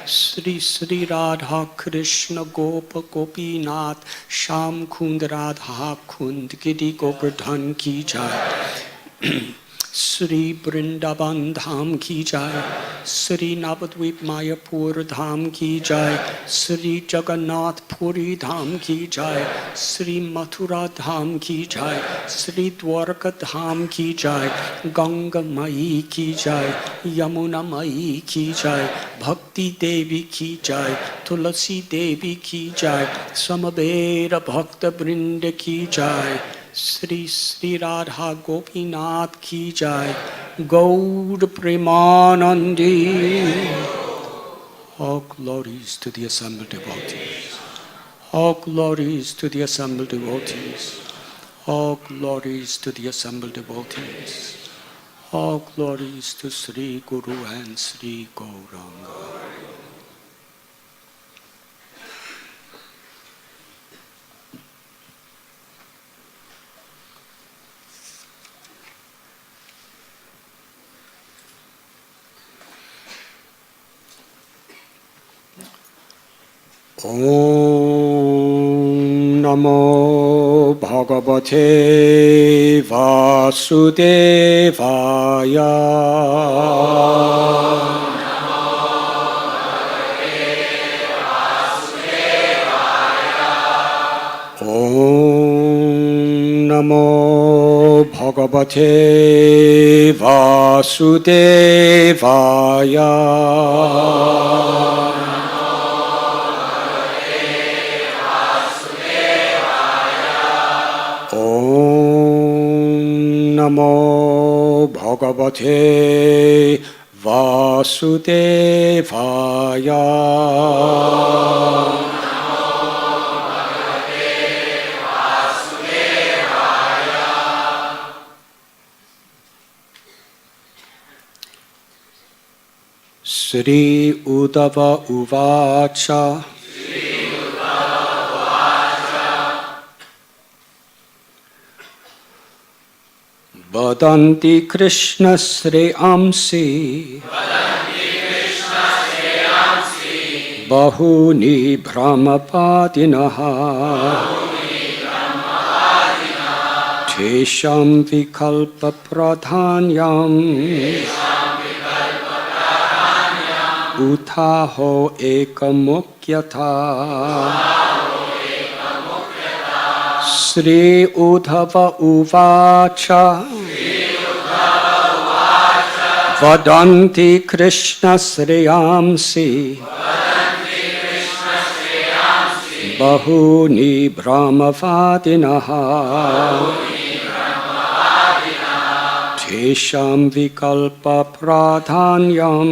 Sri Sri Radha Krishna Gopa Gopinath Sham Kund Radha Kund Gidi Govardhan Ki Jai. Sri Vrindavan Dham Ki Jai, Sri Navadvip Mayapur Dham Ki Jai, Sri Jagannath Puri Dham Ki Jai, Sri Mathura Dham Ki Jai, Sri Dwarka Dham Ki Jai, Ganga Mai Ki Jai, Yamuna Mai Ki Jai, Bhakti Devi Ki Jai, Tulasi Devi Ki Jai, Samaveda Bhakta Vrinda Ki Jai. Sri Sri Radha Gopinath Ki Jai, Gaur Premanandi. All glories to the assembled devotees. All glories to the assembled devotees. All glories to the assembled devotees. All glories to Sri Guru and Sri Gauranga. Om Namo Bhagavate Vasudevaya. Om Namo Bhagavate Vasudevaya. Namo Bhagavate Vasudevaya. Sri Uddhava Uvacha. Vadanti Krishna Sreyamsi Bahuni Brahmapadinaha Tesham Vikalpa Pradhanyam Utaho Ekamukyata. Sri Uddhava Uvacha. Vadanti Krishna Sreyamsi Bahuni Brahmavadinaha Tesham Vikalpa Pradhanyam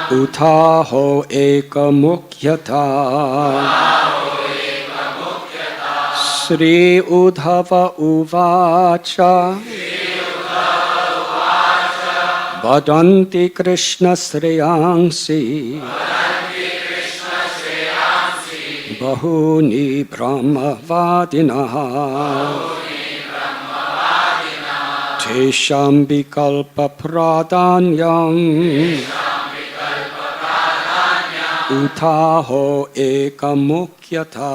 Utaho Ekamukyata. Sri Uddhava Uvacha. Vadanti Krishna Sreyamsi Bahuni Brahmavadinaha Tesham Vikalpa Pradhanyam Utaho Ekamukyata.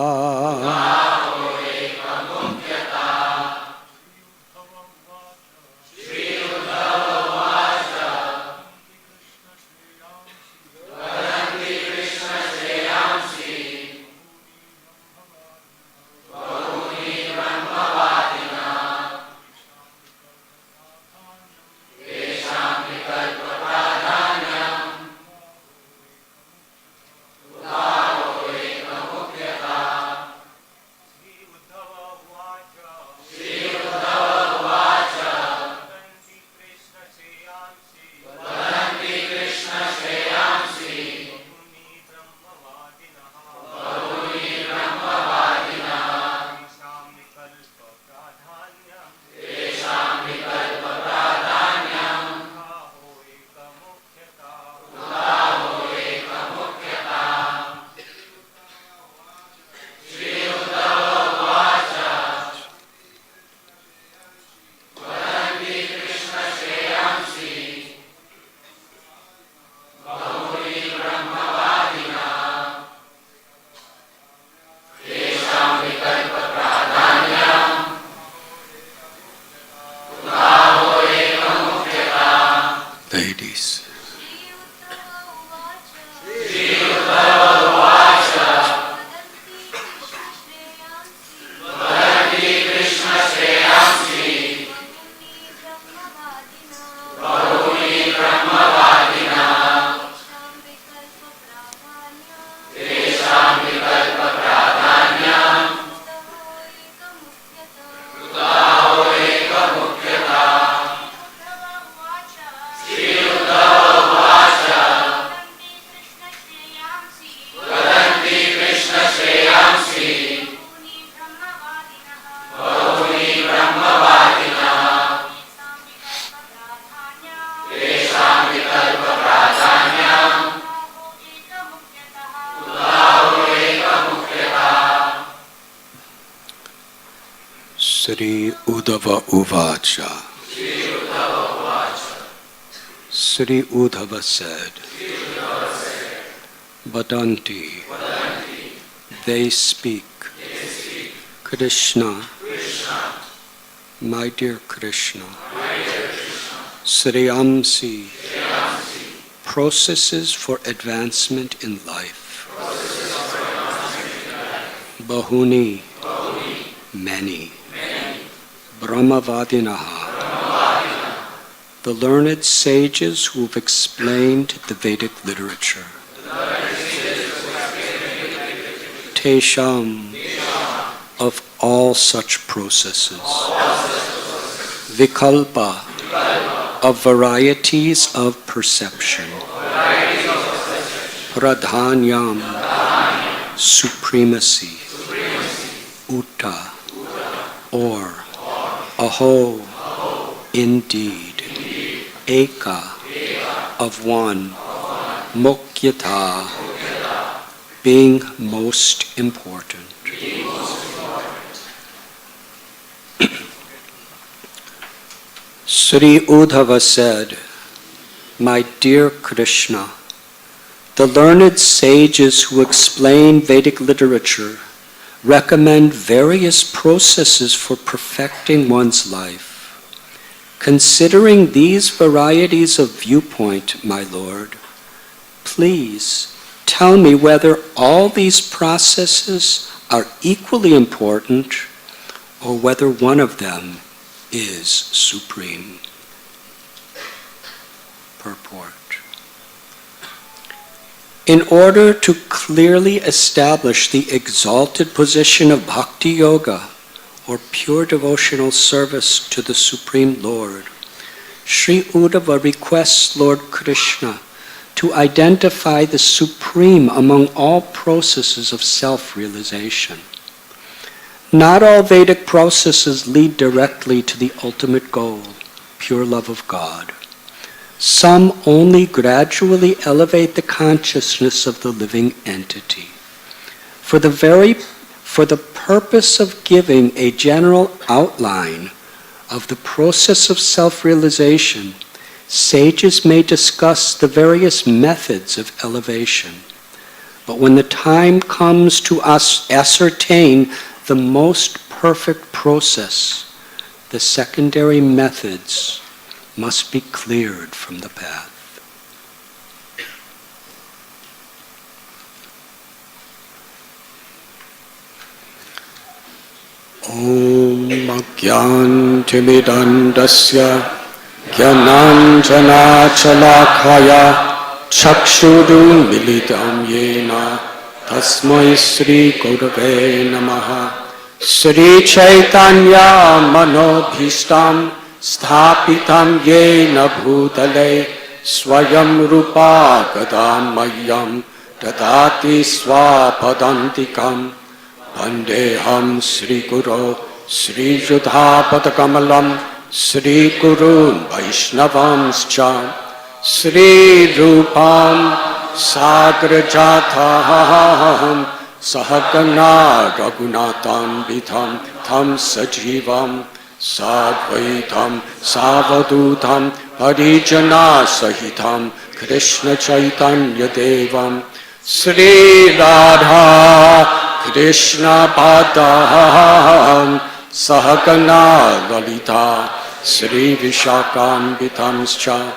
Ladies. Sri Uddhava Uvacha. Sri Uddhava said, Vadanti, they speak, Krishna, my dear Krishna, Sriyamsi, processes for advancement in life, Bahuni, many, Brahmavadinaha, the learned sages who have explained the Vedic literature. Tesham, of all such processes. Vikalpa, of varieties of perception. Pradhanyam, supremacy. Uta, or. Aho, indeed. Eka, of one. Mukyata, being most important. Sri Uddhava said, my dear Krishna, the learned sages who explain Vedic literature recommend various processes for perfecting one's life. Considering these varieties of viewpoint, my Lord, please tell me whether all these processes are equally important or whether one of them is supreme. Purport. In order to clearly establish the exalted position of bhakti yoga, or pure devotional service to the Supreme Lord, Sri Uddhava requests Lord Krishna to identify the supreme among all processes of self-realization. Not all Vedic processes lead directly to the ultimate goal, pure love of God. Some only gradually elevate the consciousness of the living entity. For the purpose of giving a general outline of the process of self-realization, sages may discuss the various methods of elevation. But when the time comes to ascertain the most perfect process, the secondary methods must be cleared from the path. Om Agyantimidandasya Gyananjana Chalakaya Chakshudum Militam Yena Tasmai Sri Gurave Namaha Sri Chaitanya Manobhishtam Sthapitam Yena Bhutale Swayam Rupa Gadam Mayam Dadati Swapadantikam Vandeham Sri Guru Sri Judhapatakamalam Sri Gurun Vaishnavamscha Sri Rupam Sagrajataham Sahagana Raghunatham Vidham Tham Sajivam Sadvaitam Savadutam Parijana Sahitam Krishna Chaitanya Devam Sri Radha Krishna Padam Sahagana Lalita Sri Vishakam Vitamscha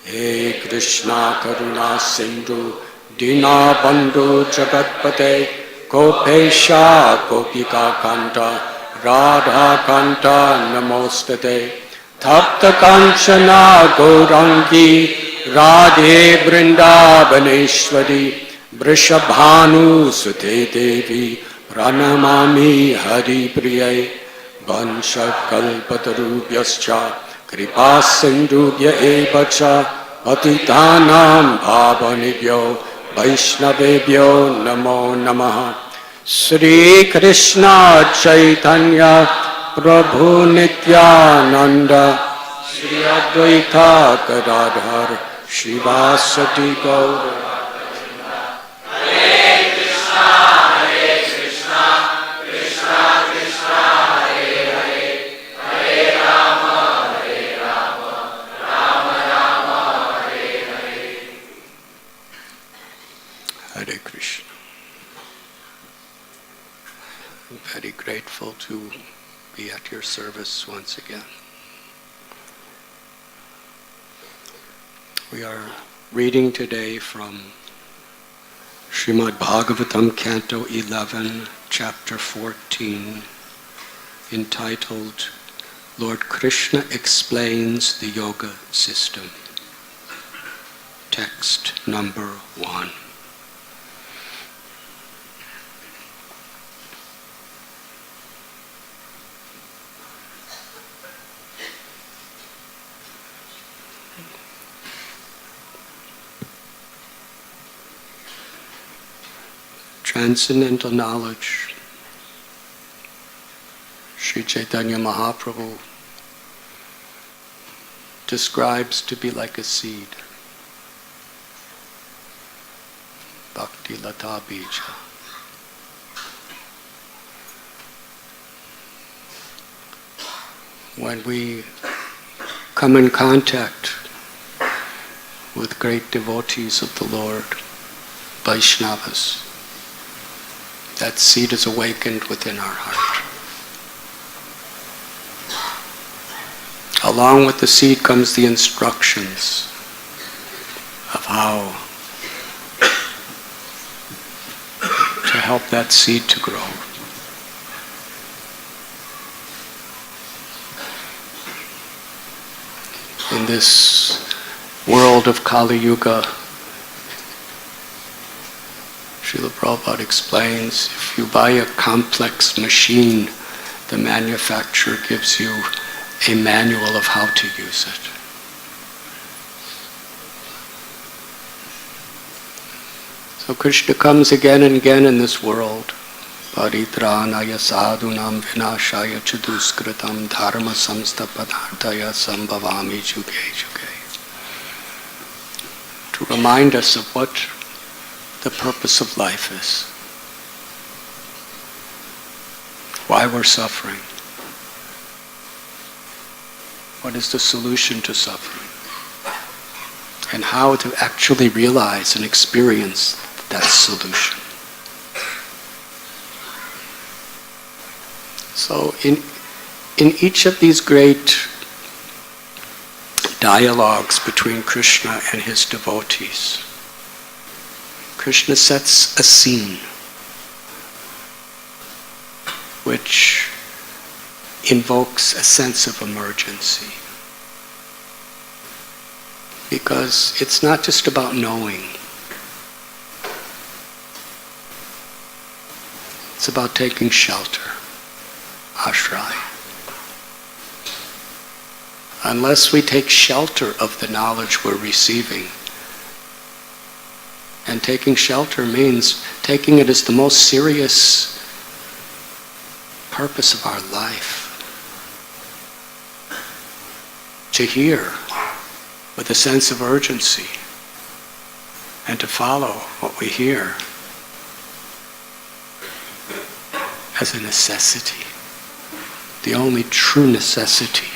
He Krishna Karuna Sindhu Dina Bandhu Jagatpate Gopesha Gopika Kanta Radha Kanta Namostate Tapta Kanchana Gaurangi Radhe Vrindavaneshwari Vrishabhanu Sute Devi Pranamami Hari Priyai Vansha Kalpatarubhyascha Kripa Sindhubhya Evacha Patitanam Bhavanibhyo Vaishnavebhyo Namo Namaha Sri Krishna Chaitanya Prabhu Nityananda Sri Advaita Gadadhar Shivasati Gaura Hare Krishna. I'm very grateful to be at your service once again. We are reading today from Srimad Bhagavatam, Canto 11, Chapter 14, entitled Lord Krishna Explains the Yoga System. Text number 1. Transcendental knowledge. Sri Chaitanya Mahaprabhu describes to be like a seed. Bhakti Lata Bija. When we come in contact with great devotees of the Lord, Vaishnavas, that seed is awakened within our heart. Along with the seed comes the instructions of how to help that seed to grow. In this world of Kali Yuga, Srila Prabhupada explains, if you buy a complex machine, the manufacturer gives you a manual of how to use it. So Krishna comes again and again in this world. Paritranaya sadhunam vinashaya chaduskritam dharma samstapadarthaya sambhavami juge juge. To remind us of what the purpose of life is. Why we're suffering. What is the solution to suffering? And how to actually realize and experience that solution. So in each of these great dialogues between Krishna and his devotees, Krishna sets a scene which invokes a sense of emergency. Because it's not just about knowing. It's about taking shelter, ashray. Unless we take shelter of the knowledge we're receiving, and taking shelter means taking it as the most serious purpose of our life. To hear with a sense of urgency and to follow what we hear as a necessity, the only true necessity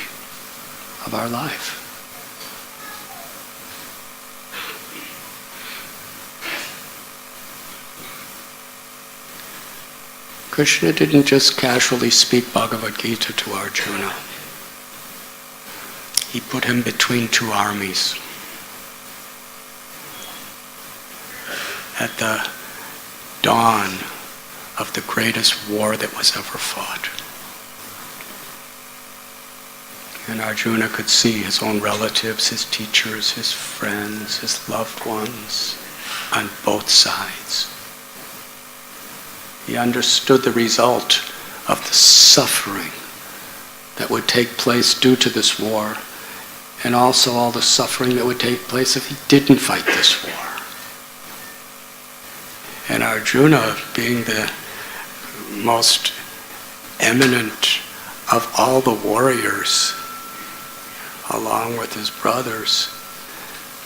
of our life. Krishna didn't just casually speak Bhagavad Gita to Arjuna. He put him between two armies. at the dawn of the greatest war that was ever fought. And Arjuna could see his own relatives, his teachers, his friends, his loved ones on both sides. He understood the result of the suffering that would take place due to this war, and also all the suffering that would take place if he didn't fight this war. And Arjuna, being the most eminent of all the warriors, along with his brothers,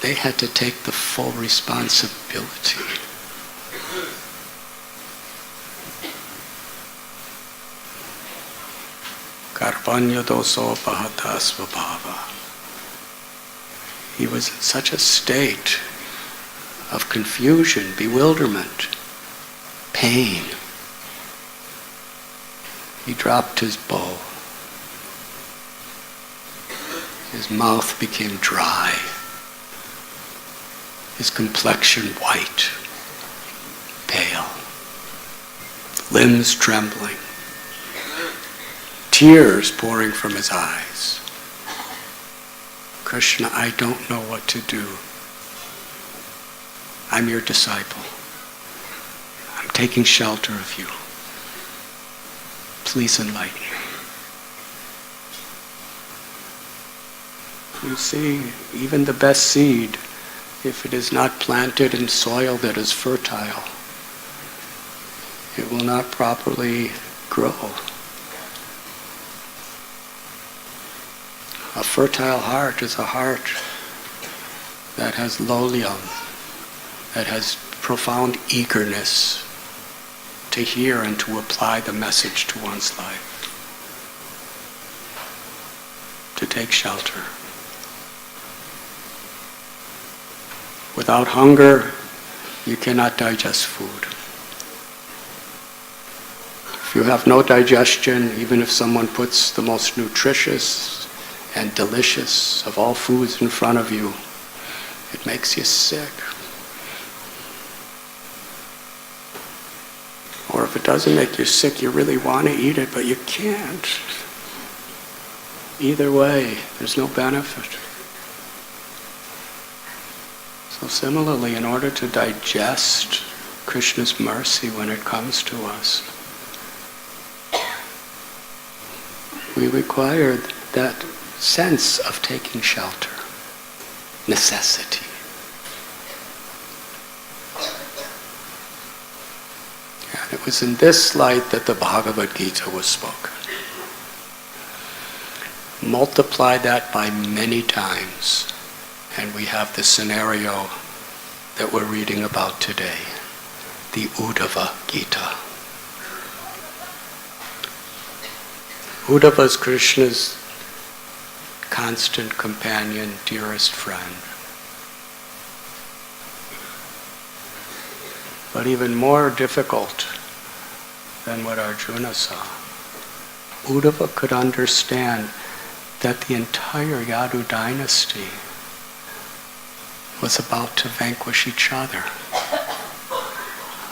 they had to take the full responsibility. Karpanya doso pahata svabhava. He was in such a state of confusion, bewilderment, pain. He dropped his bow. His mouth became dry. His complexion white, pale, limbs trembling, tears pouring from his eyes. Krishna, I don't know what to do. I'm your disciple. I'm taking shelter of you. Please enlighten me. You see, even the best seed, if it is not planted in soil that is fertile, it will not properly grow. A fertile heart is a heart that has lolyam, that has profound eagerness to hear and to apply the message to one's life, to take shelter. Without hunger, you cannot digest food. If you have no digestion, even if someone puts the most nutritious and delicious of all foods in front of you, it makes you sick. Or if it doesn't make you sick, you really want to eat it, but you can't. Either way, there's no benefit. So similarly, in order to digest Krishna's mercy when it comes to us, we require that sense of taking shelter, necessity. And it was in this light that the Bhagavad Gita was spoken. Multiply that by many times, and we have the scenario that we're reading about today, the Uddhava Gita. Uddhava is Krishna's constant companion, dearest friend. But even more difficult than what Arjuna saw, Uddhava could understand that the entire Yadu dynasty was about to vanquish each other.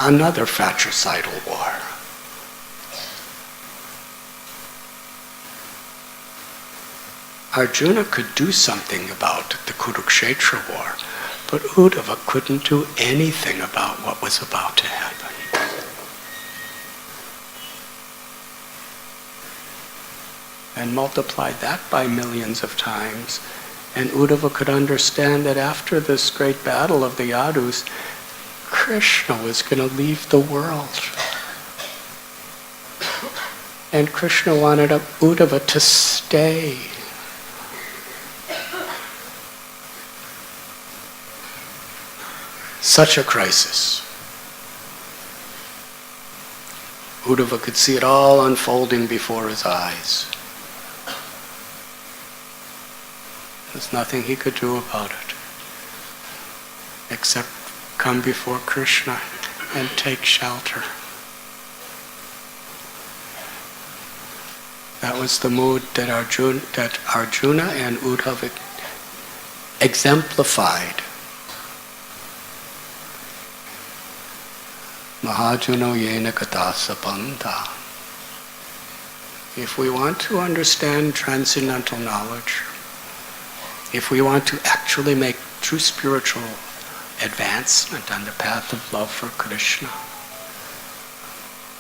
Another fratricidal war. Arjuna could do something about the Kurukshetra war, but Uddhava couldn't do anything about what was about to happen. And multiply that by millions of times, and Uddhava could understand that after this great battle of the Yadus, Krishna was going to leave the world. And Krishna wanted Uddhava to stay. Such a crisis. Uddhava could see it all unfolding before his eyes. There's nothing he could do about it except come before Krishna and take shelter. That was the mood that Arjuna and Uddhava exemplified Mahajuno yena katasa bandha. If we want to understand transcendental knowledge, if we want to actually make true spiritual advancement on the path of love for Krishna,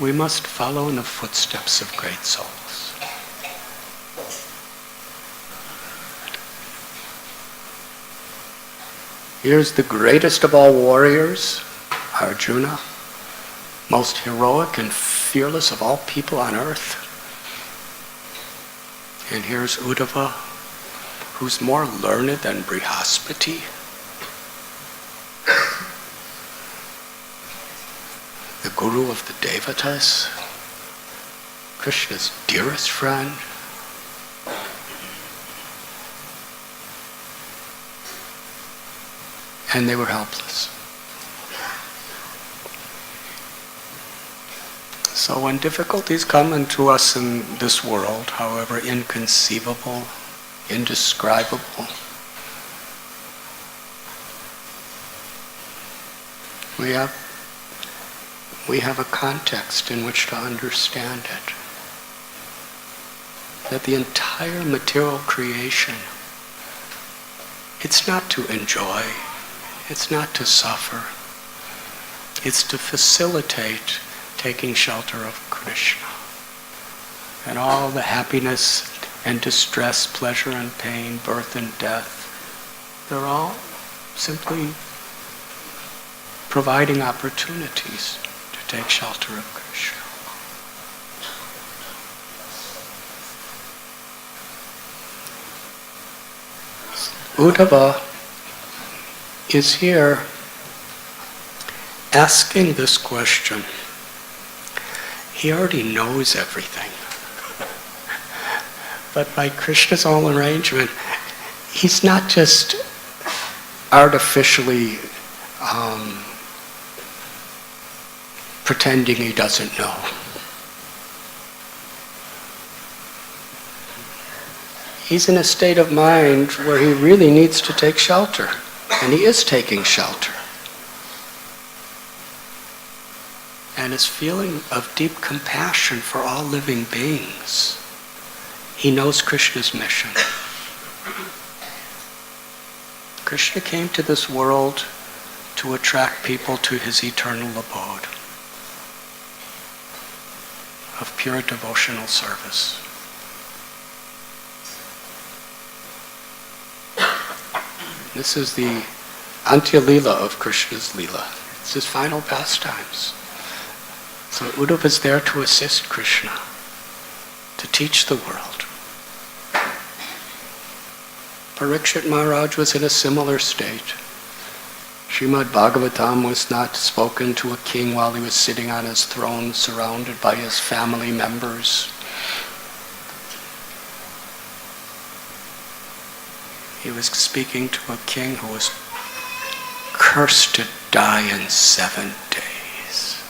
we must follow in the footsteps of great souls. Here's the greatest of all warriors, Arjuna, most heroic and fearless of all people on earth. And here's Uddhava, who's more learned than Brihaspati. The guru of the devatas, Krishna's dearest friend. And they were helpless. So when difficulties come into us in this world, however inconceivable, indescribable, we have a context in which to understand it. That the entire material creation, it's not to enjoy, it's not to suffer, it's to facilitate taking shelter of Krishna. And all the happiness and distress, pleasure and pain, birth and death, they're all simply providing opportunities to take shelter of Krishna. Uddhava is here asking this question. He already knows everything. But by Krishna's own arrangement, he's not just artificially pretending he doesn't know. He's in a state of mind where he really needs to take shelter, and he is taking shelter. And his feeling of deep compassion for all living beings. He knows Krishna's mission. Krishna came to this world to attract people to his eternal abode of pure devotional service. This is the Antya Leela of Krishna's Leela. It's his final pastimes. So Uddhava is there to assist Krishna, to teach the world. Parikshit Maharaj was in a similar state. Srimad Bhagavatam was not spoken to a king while he was sitting on his throne surrounded by his family members. He was speaking to a king who was cursed to die in 7 days.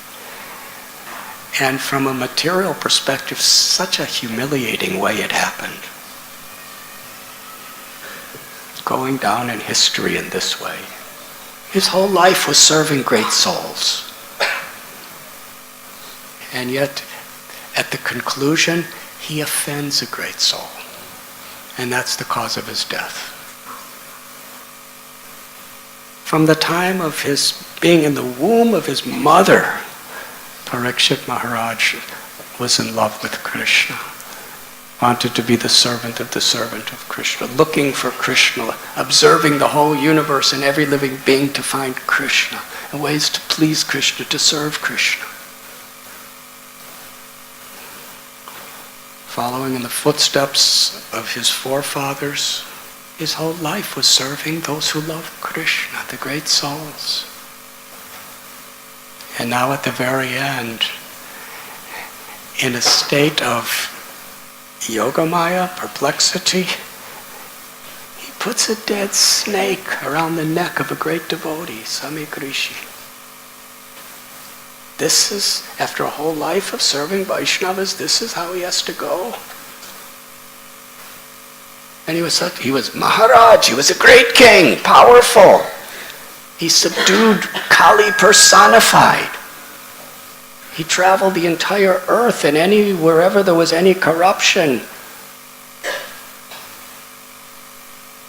And from a material perspective, such a humiliating way it happened. Going down in history in this way. His whole life was serving great souls. And yet, at the conclusion, he offends a great soul. And that's the cause of his death. From the time of his being in the womb of his mother, Parikshit Maharaj was in love with Krishna, wanted to be the servant of Krishna, looking for Krishna, observing the whole universe and every living being to find Krishna, and ways to please Krishna, to serve Krishna. Following in the footsteps of his forefathers, his whole life was serving those who love Krishna, the great souls. And now at the very end, in a state of yogamaya, perplexity, he puts a dead snake around the neck of a great devotee, Samik Rishi. This is, after a whole life of serving Vaishnavas, this is how he has to go. And he was Maharaj, he was a great king, powerful. He subdued Kali personified. He traveled the entire earth, and wherever there was any corruption,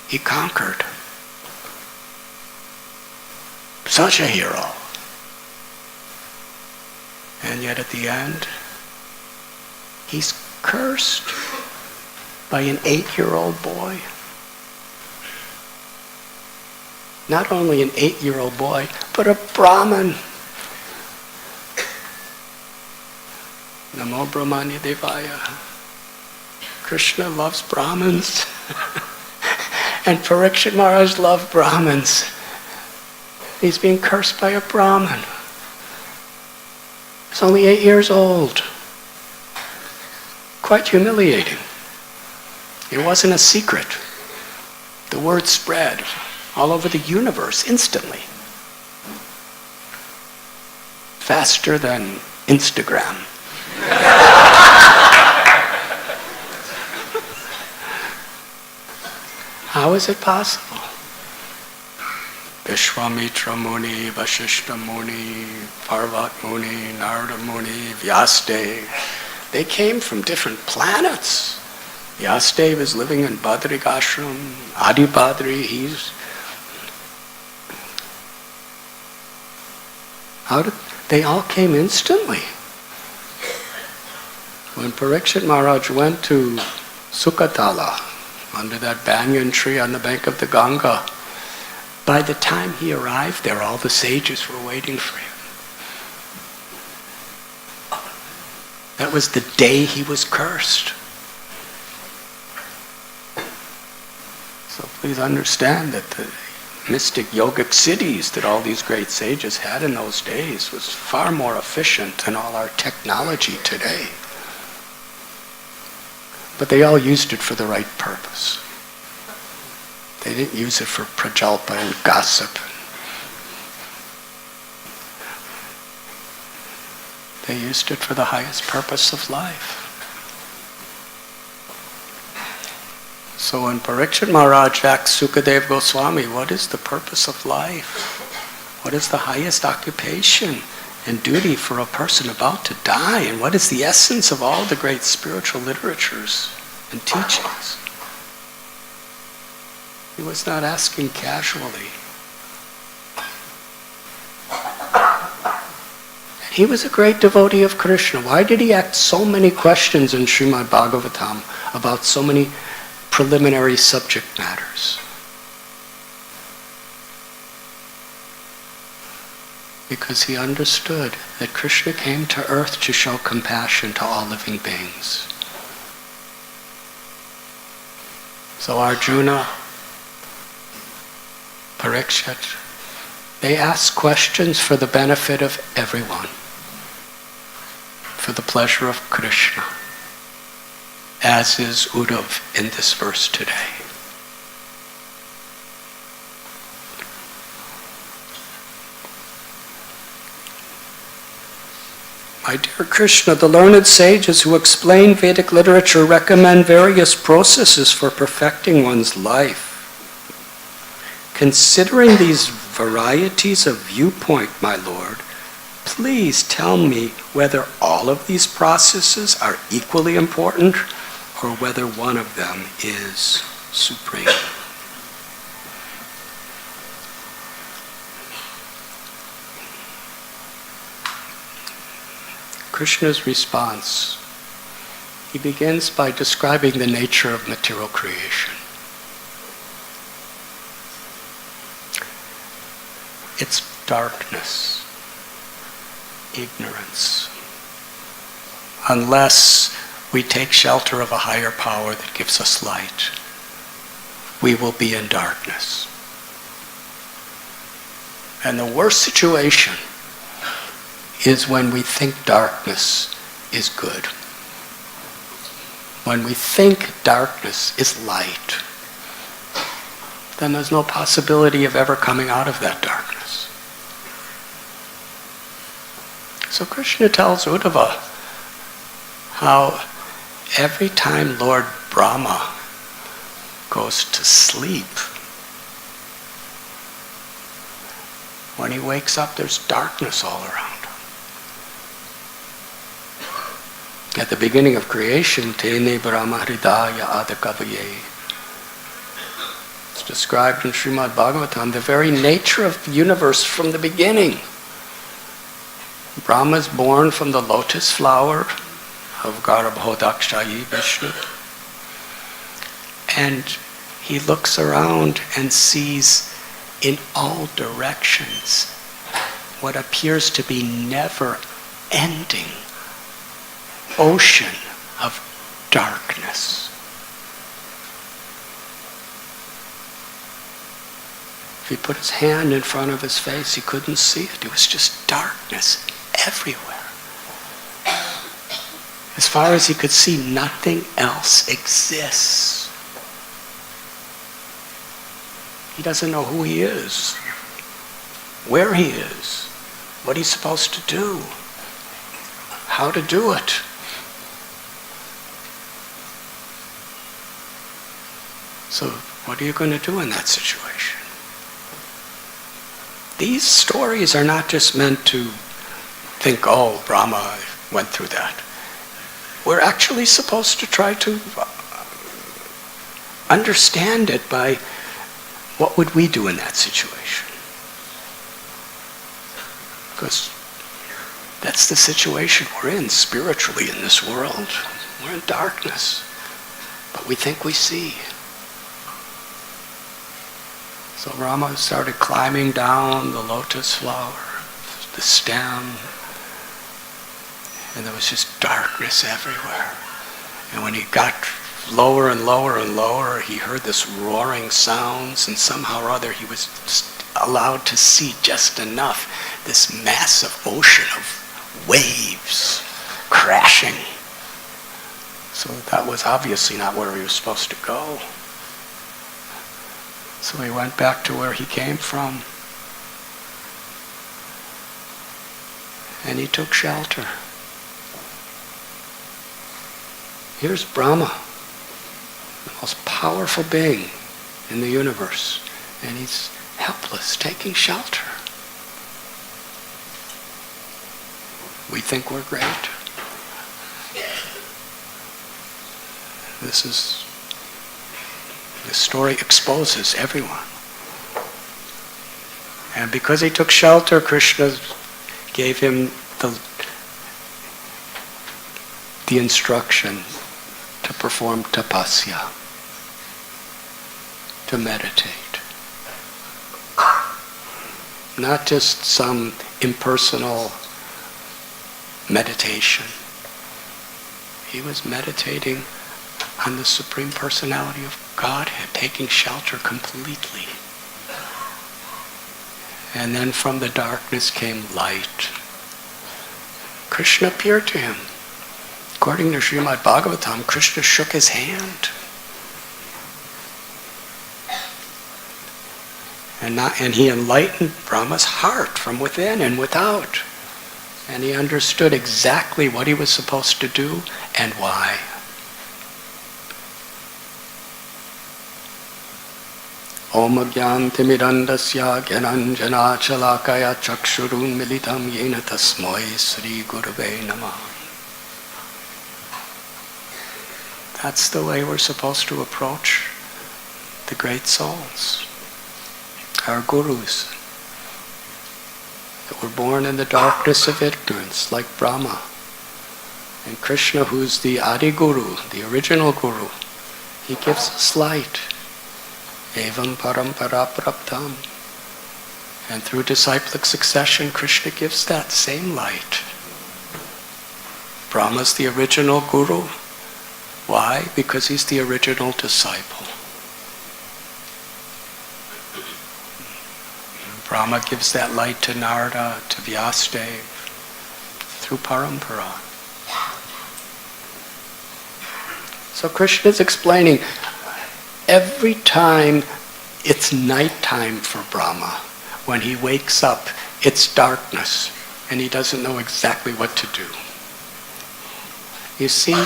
he conquered. Such a hero. And yet at the end, he's cursed by an 8-year-old boy. Not only an 8-year-old boy, but a Brahmin. Namo Brahmanya Devaya. Krishna loves Brahmins. And Parikshit Maharaj loved Brahmins. He's being cursed by a Brahmin. He's only 8 years old. Quite humiliating. It wasn't a secret. The word spread all over the universe instantly. Faster than Instagram. How is it possible? Vishwamitra Muni, Vasishta Muni, Parvat Muni, Narada Muni, Vyasadeva, they came from different planets. Vyasadeva is living in Badrik Ashram, Adi Badri, they all came instantly. When Parikshit Maharaj went to Sukatala, under that banyan tree on the bank of the Ganga, by the time he arrived there, all the sages were waiting for him. That was the day he was cursed. So please understand that the mystic yogic cities that all these great sages had in those days was far more efficient than all our technology today. But they all used it for the right purpose. They didn't use it for prajalpa and gossip. They used it for the highest purpose of life. So when Parikshit Maharaj asked Sukadeva Goswami, what is the purpose of life? What is the highest occupation and duty for a person about to die? And what is the essence of all the great spiritual literatures and teachings? He was not asking casually. He was a great devotee of Krishna. Why did he ask so many questions in Srimad Bhagavatam about so many preliminary subject matters? Because he understood that Krishna came to earth to show compassion to all living beings. So Arjuna, Parikshit, they ask questions for the benefit of everyone, for the pleasure of Krishna, as is Uddhav in this verse today. My dear Krishna, the learned sages who explain Vedic literature recommend various processes for perfecting one's life. Considering these varieties of viewpoint, my Lord, please tell me whether all of these processes are equally important or whether one of them is supreme. Krishna's response, he begins by describing the nature of material creation. It's darkness, ignorance. Unless we take shelter of a higher power that gives us light, we will be in darkness. And the worst situation is when we think darkness is good. When we think darkness is light, then there's no possibility of ever coming out of that darkness. So Krishna tells Uddhava how every time Lord Brahma goes to sleep, when he wakes up, there's darkness all around him. At the beginning of creation, Tene Brahma Hridaya Adakavaye. It's described in Srimad Bhagavatam, the very nature of the universe from the beginning. Brahma is born from the lotus flower of Garbhodakshayi Vishnu. And he looks around and sees in all directions what appears to be never-ending ocean of darkness. If he put his hand in front of his face, he couldn't see it. It was just darkness everywhere. As far as he could see, nothing else exists. He doesn't know who he is, where he is, what he's supposed to do, how to do it. So what are you going to do in that situation? These stories are not just meant to think, oh, Brahma went through that. We're actually supposed to try to understand it by what would we do in that situation? Because that's the situation we're in spiritually in this world. We're in darkness, but we think we see. So Rama started climbing down the lotus flower, the stem, and there was just darkness everywhere. And when he got lower and lower and lower, he heard this roaring sounds, and somehow or other he was allowed to see just enough, this massive ocean of waves crashing. So that was obviously not where he was supposed to go. So he went back to where he came from. And he took shelter. Here's Brahma, the most powerful being in the universe. And he's helpless, taking shelter. We think we're great. This story exposes everyone. And because he took shelter, Krishna gave him the instruction to perform tapasya, to meditate. Not just some impersonal meditation. He was meditating on the Supreme Personality of Godhead, taking shelter completely. And then from the darkness came light. Krishna appeared to him. According to Srimad Bhagavatam, Krishna shook his hand. And he enlightened Brahma's heart from within and without. And he understood exactly what he was supposed to do and why. Om Agyantimirandasya Gyananjana Chalakaya Chakshurun Militam Yena Tasmai Sri Gurave Namah. That's the way we're supposed to approach the great souls, our gurus, that were born in the darkness of ignorance, like Brahma. And Krishna, who's the Adi Guru, the original Guru, he gives us light. Evam parampara praptam. And through disciplic succession, Krishna gives that same light. Brahma's the original Guru. Why? Because he's the original disciple. Brahma gives that light to Narada, to Vyasadeva, through parampara. So Krishna is explaining, every time it's nighttime for Brahma, when he wakes up, it's darkness, and he doesn't know exactly what to do. You see,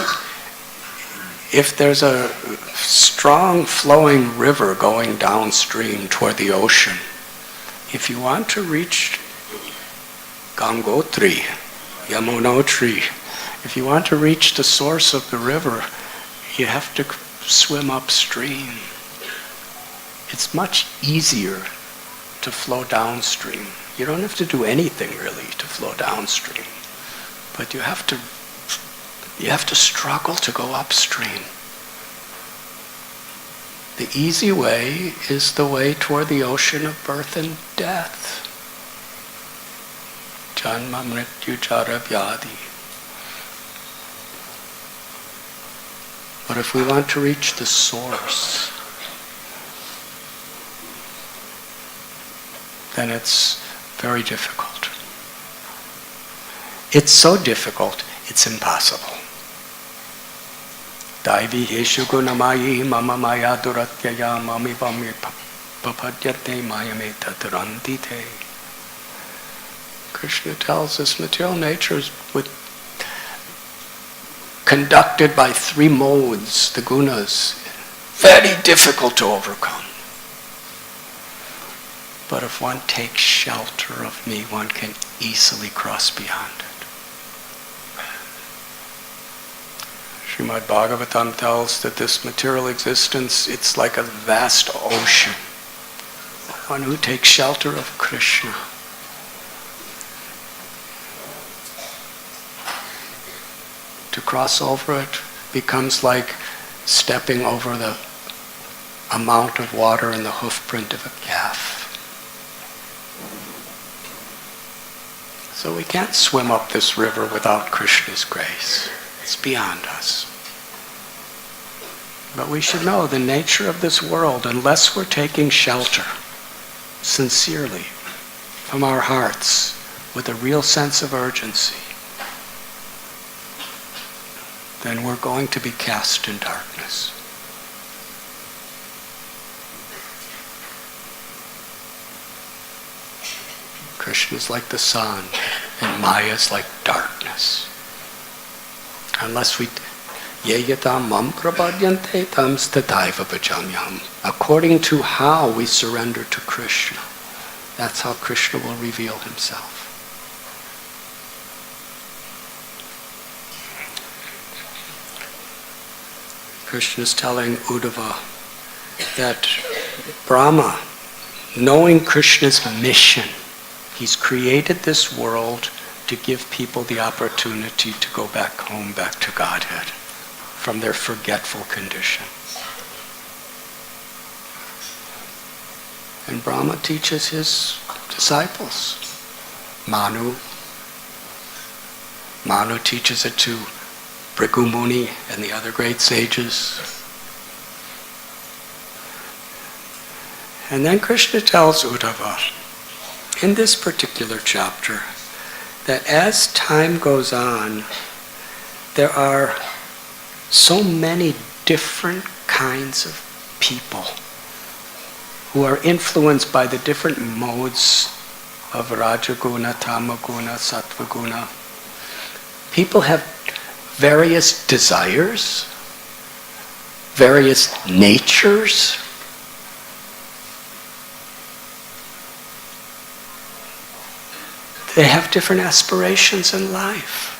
if there's a strong flowing river going downstream toward the ocean, if you want to reach Gangotri, Yamunotri, If you want to reach the source of the river, you have to swim upstream. It's much easier to flow downstream. You don't have to do anything really to flow downstream. But you have to struggle to go upstream. The easy way is the way toward the ocean of birth and death. Janma mrityu jara vyadi. But if we want to reach the source, then it's very difficult. It's so difficult, it's impossible. Daivi heshu gunamayi mama maya duratyaya mami vami papadyate mayame tatarantite. Krishna tells us material nature is conducted by three modes, the gunas, very difficult to overcome. But if one takes shelter of me, one can easily cross beyond it. Srimad Bhagavatam tells that this material existence, it's like a vast ocean. One who takes shelter of Krishna to cross over it becomes like stepping over the amount of water in the hoofprint of a calf. So we can't swim up this river without Krishna's grace. It's beyond us. But we should know the nature of this world, unless we're taking shelter sincerely from our hearts with a real sense of urgency, then we're going to be cast in darkness. Krishna is like the sun, and Maya is like darkness. Unless we yeyatam mam prapadyante tam stataiva bhajamyam. According to how we surrender to Krishna, that's how Krishna will reveal himself. Krishna is telling Uddhava that Brahma, knowing Krishna's mission, he's created this world to give people the opportunity to go back home, back to Godhead, from their forgetful condition. And Brahma teaches his disciples. Manu teaches it to Bhrigu Muni and the other great sages. And then Krishna tells Uddhava, in this particular chapter, that as time goes on, there are so many different kinds of people who are influenced by the different modes of Rajaguna, Tamaguna, Sattvaguna. People have various desires, various natures. They have different aspirations in life.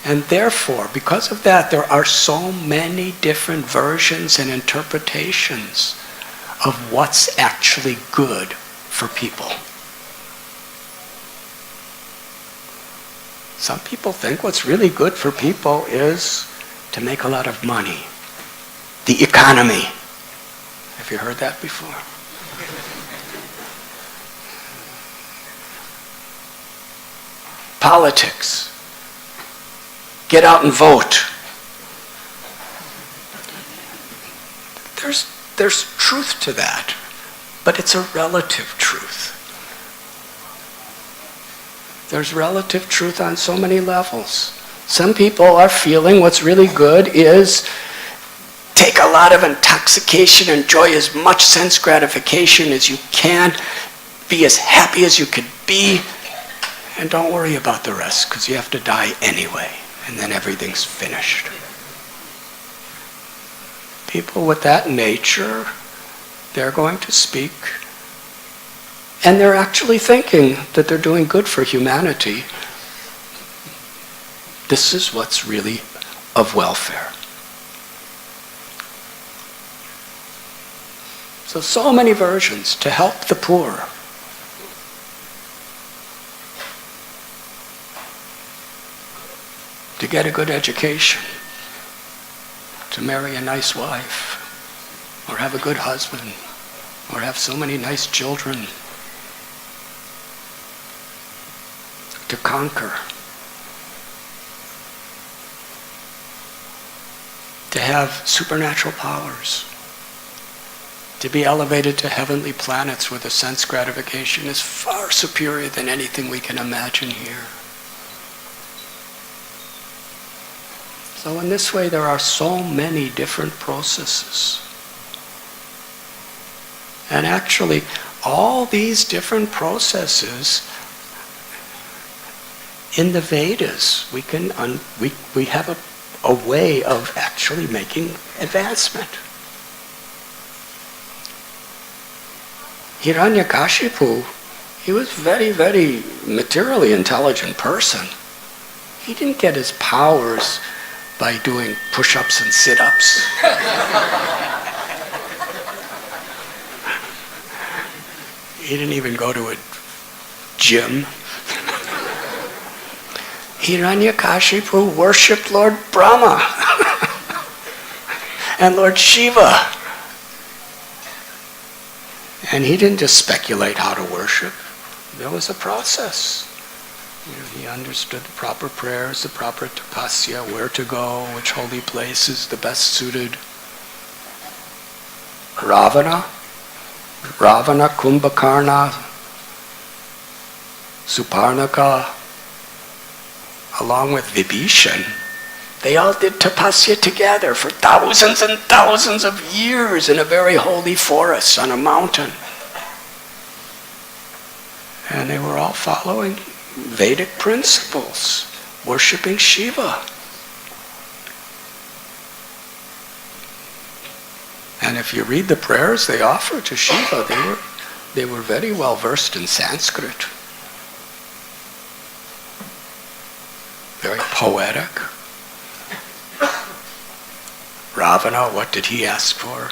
And therefore, because of that, there are so many different versions and interpretations of what's actually good for people. Some people think what's really good for people is to make a lot of money. The economy. Have you heard that before? Politics. Get out and vote. There's truth to that, but it's a relative truth. There's relative truth on so many levels. Some people are feeling what's really good is take a lot of intoxication, enjoy as much sense gratification as you can, be as happy as you could be, and don't worry about the rest, because you have to die anyway, and then everything's finished. People with that nature, they're going to speak, and they're actually thinking that they're doing good for humanity, This is what's really of welfare. So many versions to help the poor. To get a good education. To marry a nice wife. Or have a good husband. Or have so many nice children. To conquer. To have supernatural powers. To be elevated to heavenly planets where the sense gratification is far superior than anything we can imagine here. So in this way there are so many different processes. And actually all these different processes in the Vedas, we have a way of actually making advancement. Hiranyakashipu, he was very, very materially intelligent person. He didn't get his powers by doing push-ups and sit-ups. He didn't even go to a gym. Hiranyakashipu worshipped Lord Brahma and Lord Shiva. And he didn't just speculate how to worship. There was a process. He understood the proper prayers, the proper tapasya, where to go, which holy place is the best suited. Ravana, Kumbhakarna, Suparnaka, along with Vibhishan, they all did tapasya together for thousands and thousands of years in a very holy forest on a mountain. And they were all following Vedic principles, worshipping Shiva. And if you read the prayers they offer to Shiva, they were very well versed in Sanskrit. Very poetic. Ravana, what did he ask for?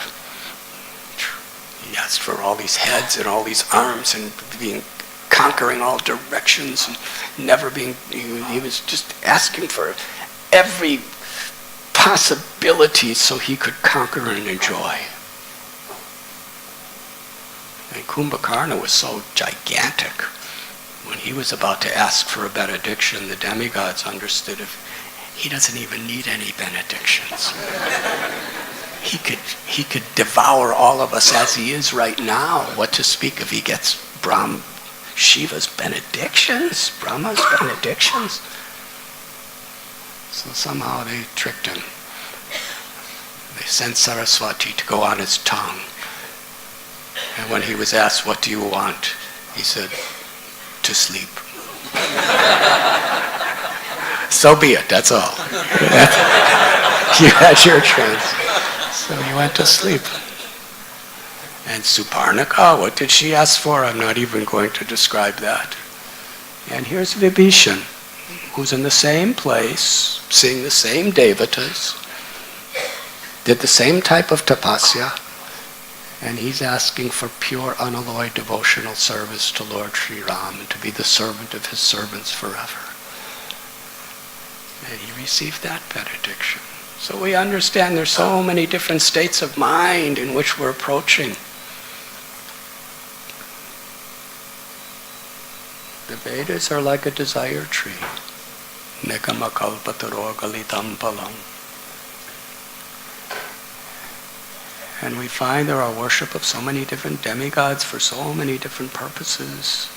He asked for all these heads and all these arms and conquering all directions and never being, he was just asking for every possibility so he could conquer and enjoy. And Kumbhakarna was so gigantic. When he was about to ask for a benediction, the demigods understood he doesn't even need any benedictions. He could devour all of us as he is right now. What to speak if he gets Shiva's benedictions, Brahma's benedictions? So somehow they tricked him. They sent Saraswati to go on his tongue. And when he was asked, what do you want? He said, to sleep. So be it, that's all. You had your chance. So he went to sleep. And Suparnaka, what did she ask for? I'm not even going to describe that. And here's Vibhishan, who's in the same place, seeing the same devatas, did the same type of tapasya, and he's asking for pure, unalloyed devotional service to Lord Sri Ram and to be the servant of his servants forever. And he received that benediction. So we understand there's so many different states of mind in which we're approaching. The Vedas are like a desire tree. Nikamakalpataroagalitam palam. And we find there are worship of so many different demigods for so many different purposes.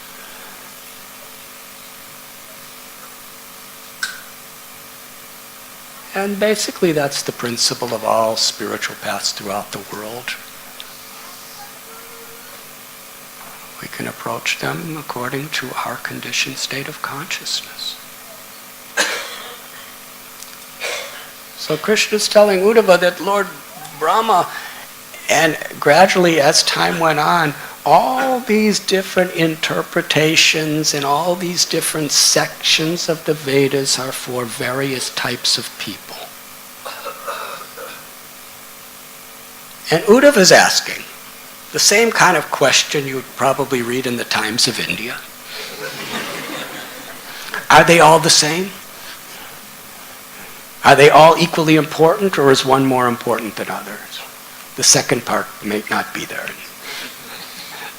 And basically that's the principle of all spiritual paths throughout the world. We can approach them according to our conditioned state of consciousness. So Krishna is telling Uddhava that Lord Brahma, and gradually as time went on, all these different interpretations and all these different sections of the Vedas are for various types of people. And Uddhava is asking the same kind of question you would probably read in the Times of India. Are they all the same? Are they all equally important, or is one more important than others? The second part may not be there in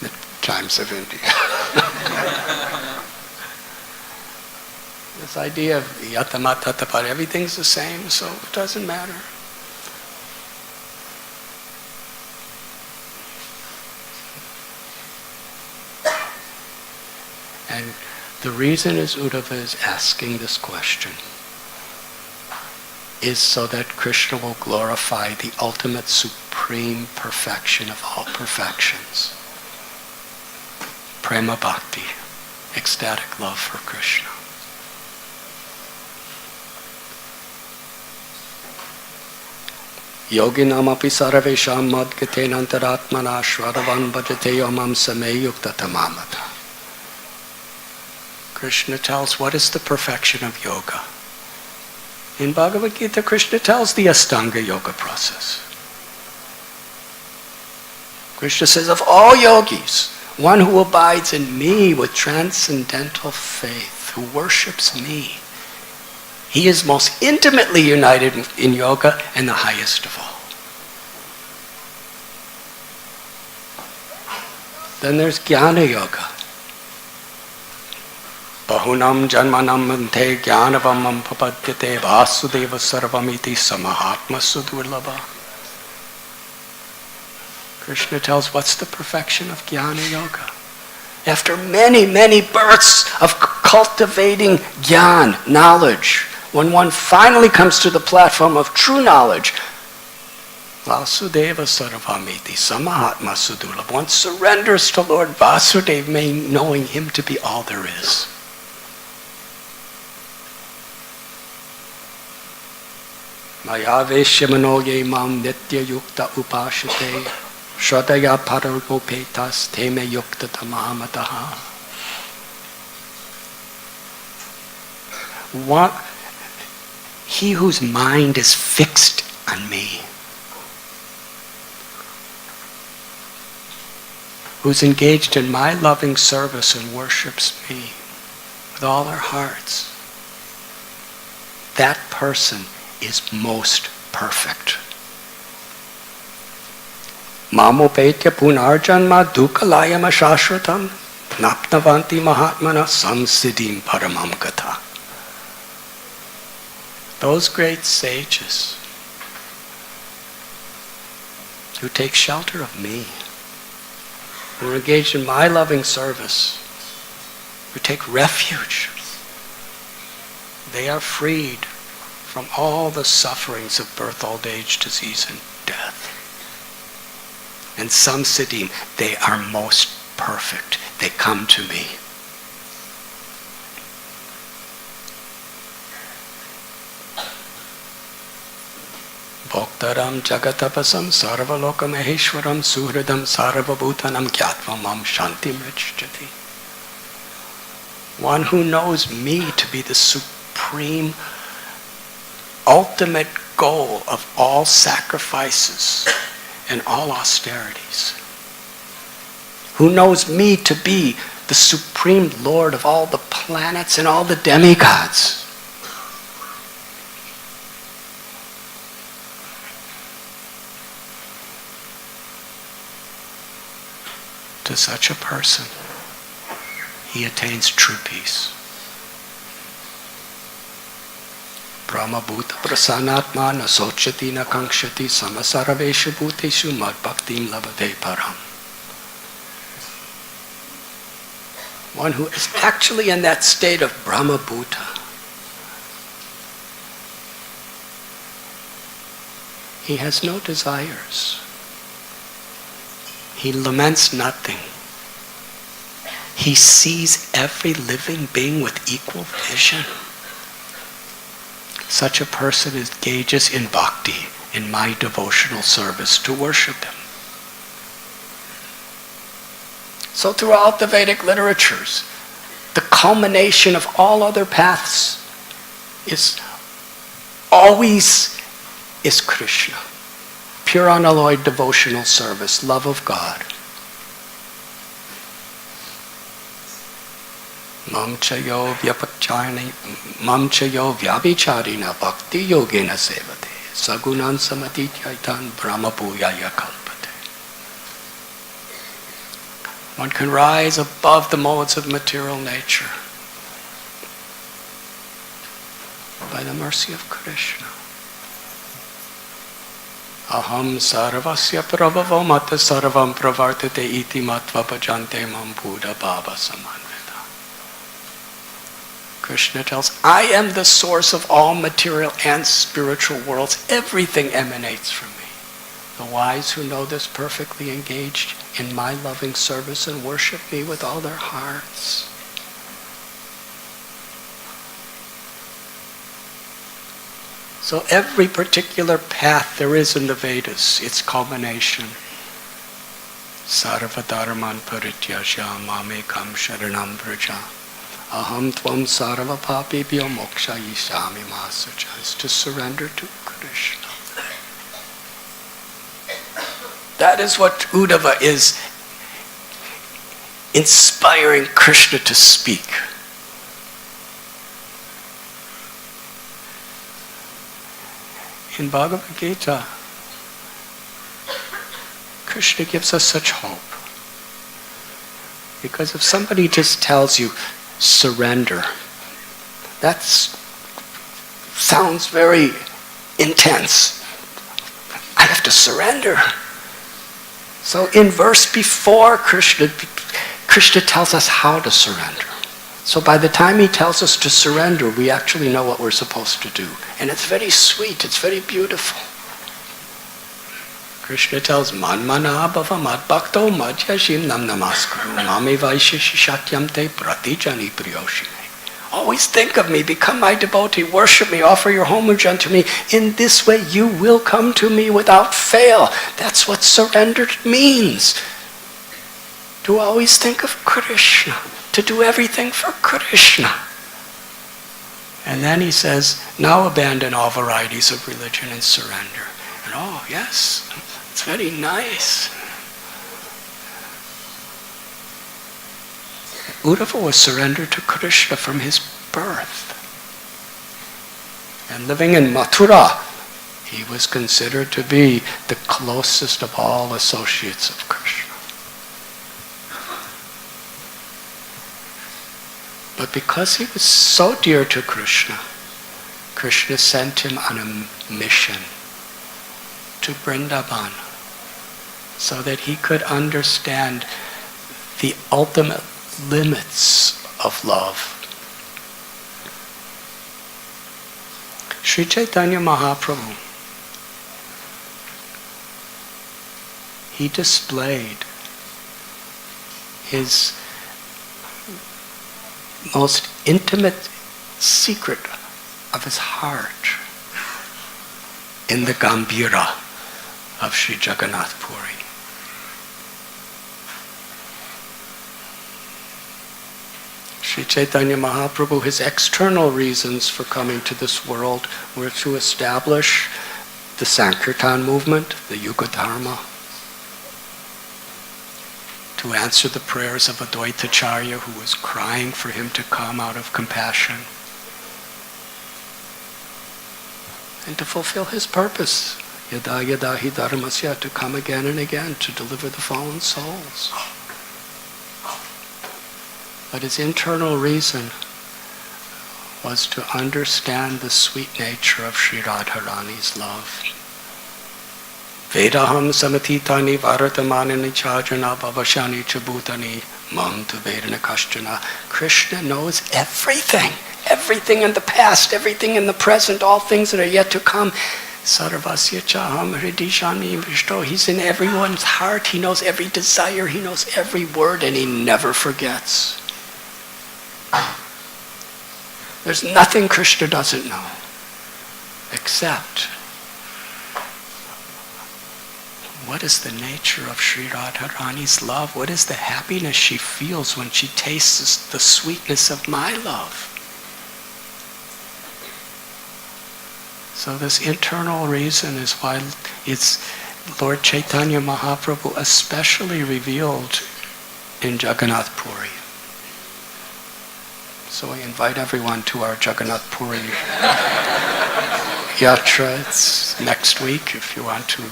the Times of India. This idea of yatamatatapat, everything's the same, so it doesn't matter. And the reason is Uddhava is asking this question is so that Krishna will glorify the ultimate supreme perfection of all perfections. Prema Bhakti, ecstatic love for Krishna. Yoginam api sarvesham madgate nantaratmana shvaravan bhajate yomam same yukta tamamata. Krishna tells what is the perfection of yoga. In Bhagavad Gita, Krishna tells the Astanga yoga process. Krishna says, of all yogis, one who abides in me with transcendental faith, who worships me, he is most intimately united in yoga and the highest of all. Then there's Jnana Yoga. Bahunam janmanam ante jnanavamam papadyate vasudeva sarvamiti samahatma sudurlabha. Krishna tells what's the perfection of Jnana Yoga. After many, many births of cultivating jnana, knowledge, when one finally comes to the platform of true knowledge, Vasudeva sarvamiti samahatma sudurlabha. One surrenders to Lord Vasudeva, knowing him to be all there is. Maya veshyamano ye mam nitya yukta upashate shradaya paragopetas teme yukta tamamataha. He whose mind is fixed on me, who's engaged in my loving service and worships me with all their hearts, that person is most perfect. Mamopetya punarjanma dukalayam ashashratam napnavanti mahatmana samsiddhim paramam gata. Those great sages who take shelter of me, who are engaged in my loving service, who take refuge, they are freed from all the sufferings of birth, old age, disease, and death. And samsiddhim, they are most perfect. They come to me. Bhoktaram jagatapasam sarvalokam maheshwaram suhridam sarvabhutanam gyatvam mam shantim richjati. One who knows me to be the supreme, ultimate goal of all sacrifices and all austerities. Who knows me to be the supreme Lord of all the planets and all the demigods. To such a person, he attains true peace. Brahma bhuta prasanatma na sochati na kankshati samasarveshu bhuteshu madbhaktim labhate param. One who is actually in that state of Brahma bhuta. He has no desires. He laments nothing. He sees every living being with equal vision. Such a person engages in bhakti, in my devotional service to worship him. So throughout the Vedic literatures, the culmination of all other paths is always Krishna. Pure unalloyed devotional service, love of God. Mam cha yo vyabhicharina bhakti yogena sevate sagunan samadhityaitan brahma bhuyaya kalpate. One can rise above the modes of material nature by the mercy of Krishna. Aham sarvasya prabhavo mata sarvam pravartate iti matva bhajante mam buddha bhava samanvita. Krishna tells, I am the source of all material and spiritual worlds. Everything emanates from me. The wise who know this perfectly engaged in my loving service and worship me with all their hearts. So every particular path there is in the Vedas, its culmination. Sarva dharman parityasya mamekam sharanam vraja. Aham tvam sarva papibhyo mokshayisami masacha. Is to surrender to Krishna. That is what Uddhava is inspiring Krishna to speak. In Bhagavad Gita, Krishna gives us such hope. Because if somebody just tells you, surrender, that sounds very intense. I have to surrender. So in verse before, Krishna tells us how to surrender. So by the time he tells us to surrender, we actually know what we're supposed to do. And it's very sweet, it's very beautiful. Krishna tells, Manmana bhava madbhakto madhyashim nam namaskaru mame vaishishi shatyam te pratijani priyoshime. Always think of me, become my devotee, worship me, offer your homage unto me. In this way you will come to me without fail. That's what surrender means. To always think of Krishna. To do everything for Krishna. And then he says, now abandon all varieties of religion and surrender. And oh yes, it's very nice. Uddhava was surrendered to Krishna from his birth. And living in Mathura, he was considered to be the closest of all associates of Krishna. But because he was so dear to Krishna, Krishna sent him on a mission to Vrindavan so that he could understand the ultimate limits of love. Sri Chaitanya Mahaprabhu, he displayed his most intimate secret of his heart in the Gambhira of Sri Jagannath Puri. Sri Chaitanya Mahaprabhu, his external reasons for coming to this world were to establish the Sankirtan movement, the Yuga Dharma, to answer the prayers of Advaitacharya, who was crying for him to come out of compassion, and to fulfill his purpose, yada yada hi dharmasya, to come again and again to deliver the fallen souls. But his internal reason was to understand the sweet nature of Sri Radharani's love. Vedaham samatitani varatamanani chajana bhavashani chabutani mam tu vedana kashtana. Krishna knows everything. Everything in the past, everything in the present, all things that are yet to come. Sarvasya chaham hridishani vishto. He's in everyone's heart. He knows every desire. He knows every word, and he never forgets. There's nothing Krishna doesn't know, except What is the nature of Sri Radharani's love? What is the happiness she feels when she tastes the sweetness of my love? So this internal reason is why it's Lord Chaitanya Mahaprabhu especially revealed in Jagannath Puri. So I invite everyone to our Jagannath Puri Yatra. It's next week if you want to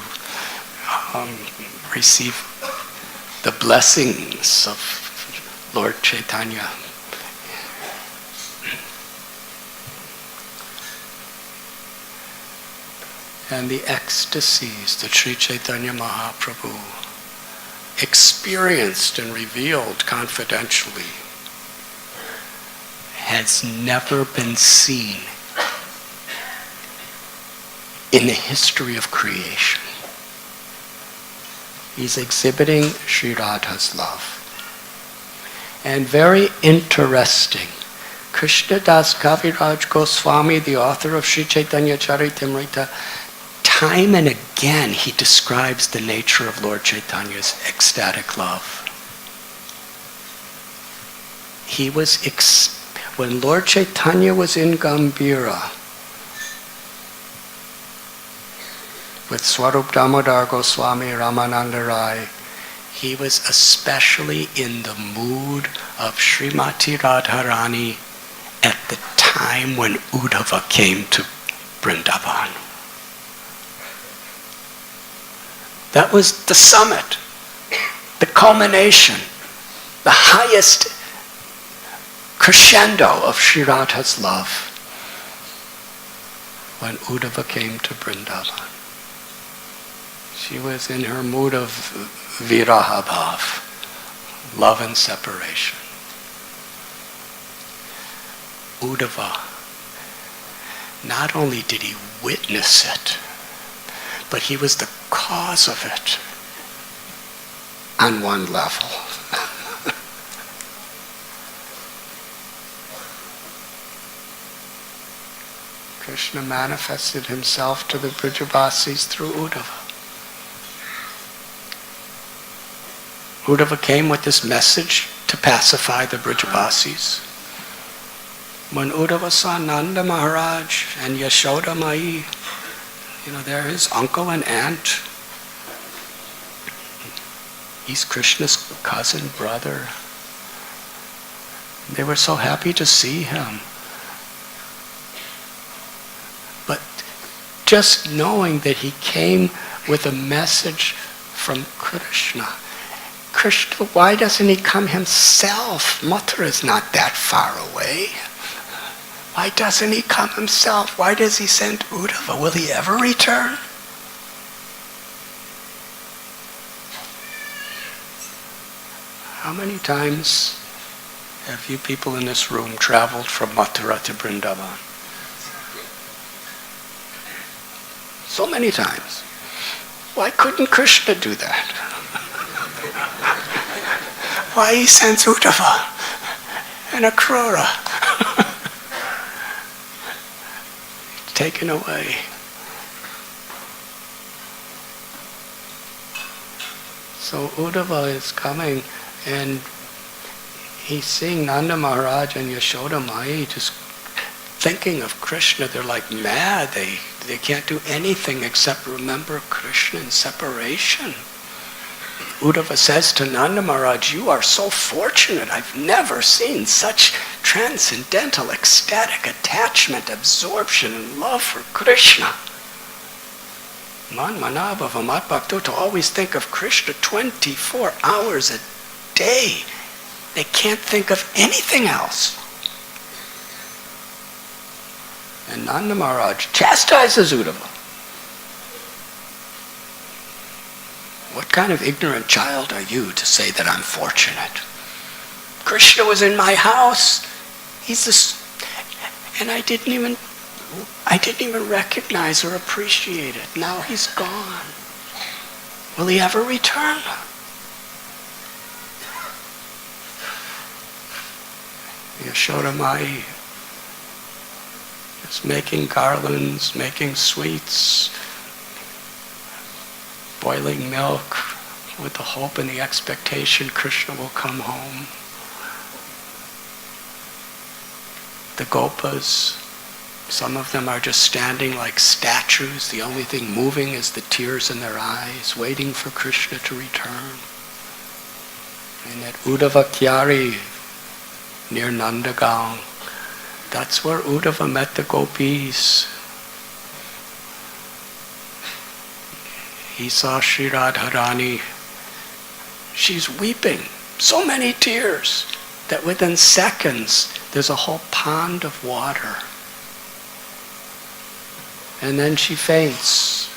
receive the blessings of Lord Chaitanya. And the ecstasies that Sri Chaitanya Mahaprabhu experienced and revealed confidentially has never been seen in the history of creation. He's exhibiting Sri Radha's love. And very interesting, Krishnadas Kaviraj Goswami, the author of Sri Chaitanya Charitamrita, time and again he describes the nature of Lord Chaitanya's ecstatic love. He was, when Lord Chaitanya was in Gambhira with Swarup Damodar Goswami Ramananda Rai, he was especially in the mood of Srimati Radharani at the time when Uddhava came to Vrindavan. That was the summit, the culmination, the highest crescendo of Sri Radha's love when Uddhava came to Vrindavan. She was in her mood of viraha bhav, love and separation. Uddhava, not only did he witness it, but he was the cause of it on one level. Krishna manifested himself to the Brajavasis through Uddhava. Uddhava came with this message to pacify the Brajavasis. When Uddhava saw Nanda Maharaj and Yashoda Mai, they're his uncle and aunt. He's Krishna's cousin, brother. They were so happy to see him. But just knowing that he came with a message from Krishna, why doesn't he come himself? Mathura is not that far away. Why doesn't he come himself? Why does he send Uddhava? Will he ever return? How many times have you people in this room traveled from Mathura to Vrindavan? So many times. Why couldn't Krishna do that? Why he sends Uddhava and Akrura? Taken away. So Uddhava is coming and he's seeing Nanda Maharaj and Yashoda Mai just thinking of Krishna. They're like mad. They can't do anything except remember Krishna in separation. Uddhava says to Nanda Maharaj, "You are so fortunate. I've never seen such transcendental, ecstatic attachment, absorption, and love for Krishna. Man manabhava mat bhakto, to always think of Krishna 24 hours a day. They can't think of anything else." And Nanda Maharaj chastises Uddhava. What kind of ignorant child are you to say that I'm fortunate? Krishna was in my house. He's this, and I didn't even recognize or appreciate it. Now he's gone. Will he ever return? Yashoda Mai is making garlands, making sweets, boiling milk with the hope and the expectation Krishna will come home. The gopas, some of them are just standing like statues. The only thing moving is the tears in their eyes, waiting for Krishna to return. And at Uddhava Kyari, near Nandagaon, that's where Uddhava met the gopis. He saw Sri Radharani. She's weeping, so many tears, that within seconds there's a whole pond of water. And then she faints,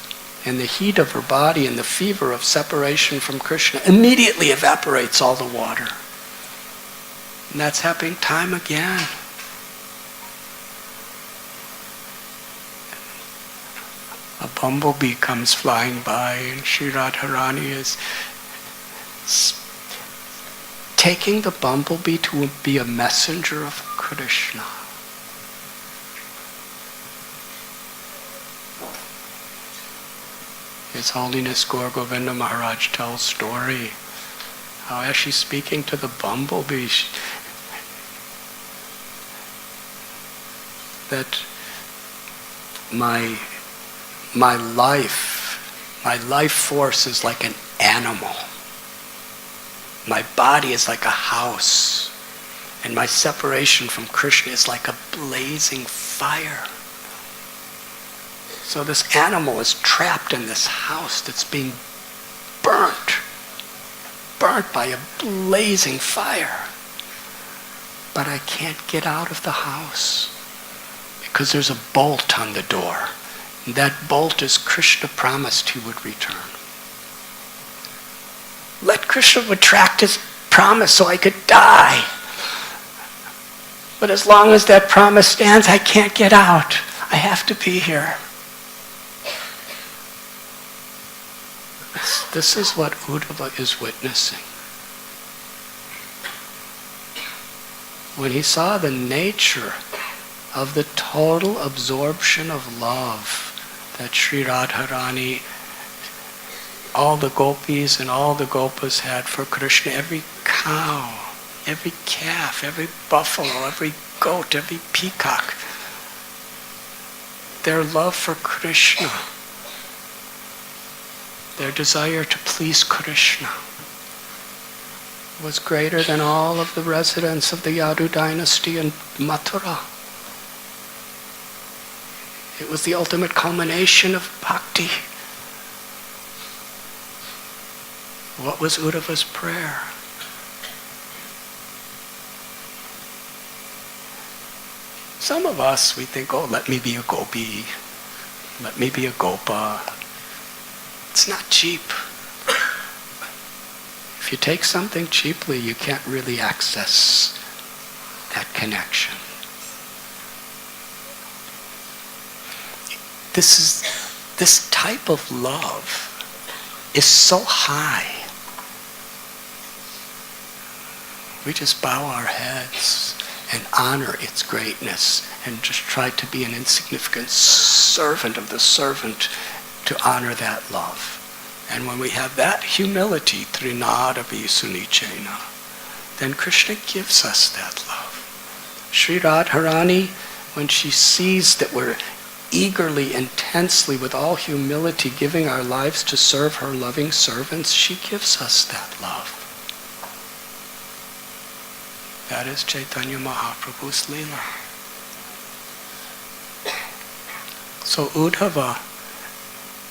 and the heat of her body and the fever of separation from Krishna immediately evaporates all the water. And that's happening time again. A bumblebee comes flying by, and Sri Radharani is taking the bumblebee to be a messenger of Krishna. His Holiness Gaur Govinda Maharaj tells story how as she's speaking to the bumblebee, that my life force is like an animal. My body is like a house, and my separation from Krishna is like a blazing fire. So this animal is trapped in this house that's being burnt by a blazing fire. But I can't get out of the house because there's a bolt on the door. And that bolt is Krishna promised he would return. Let Krishna retract his promise so I could die. But as long as that promise stands, I can't get out. I have to be here. This is what Uddhava is witnessing. When he saw the nature of the total absorption of love that Sri Radharani, all the gopis and all the gopas had for Krishna, every cow, every calf, every buffalo, every goat, every peacock, their love for Krishna, their desire to please Krishna was greater than all of the residents of the Yadu dynasty in Mathura. It was the ultimate culmination of bhakti. What was Uddhava's prayer? Some of us, we think, oh, let me be a gopi. Let me be a gopa. It's not cheap. If you take something cheaply, you can't really access that connection. This type of love is so high. We just bow our heads and honor its greatness and just try to be an insignificant servant of the servant to honor that love. And when we have that humility, trinadavi sunichena, then Krishna gives us that love. Sri Radharani, when she sees that we're eagerly, intensely, with all humility, giving our lives to serve her loving servants, she gives us that love. That is Chaitanya Mahaprabhu's Leela. So Uddhava,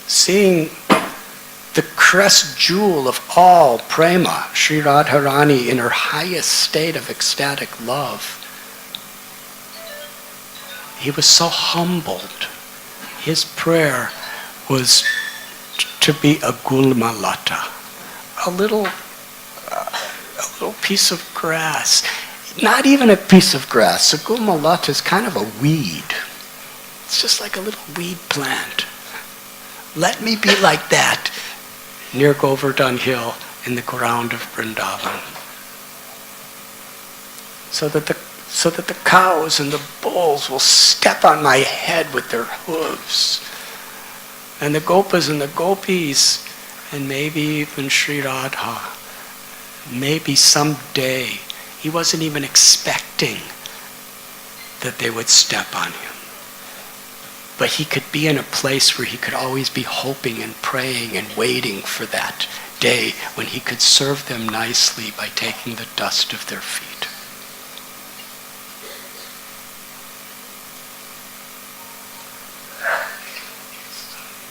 seeing the crest jewel of all prema, Sri Radharani in her highest state of ecstatic love, he was so humbled. His prayer was to be a gulmalata, a little piece of grass. Not even a piece of grass. A gulmalata is kind of a weed. It's just like a little weed plant. Let me be like that near Govardhan Hill in the ground of Vrindavan. So that the cows and the bulls will step on my head with their hooves. And the gopas and the gopis and maybe even Sri Radha, maybe someday, he wasn't even expecting that they would step on him. But he could be in a place where he could always be hoping and praying and waiting for that day when he could serve them nicely by taking the dust of their feet.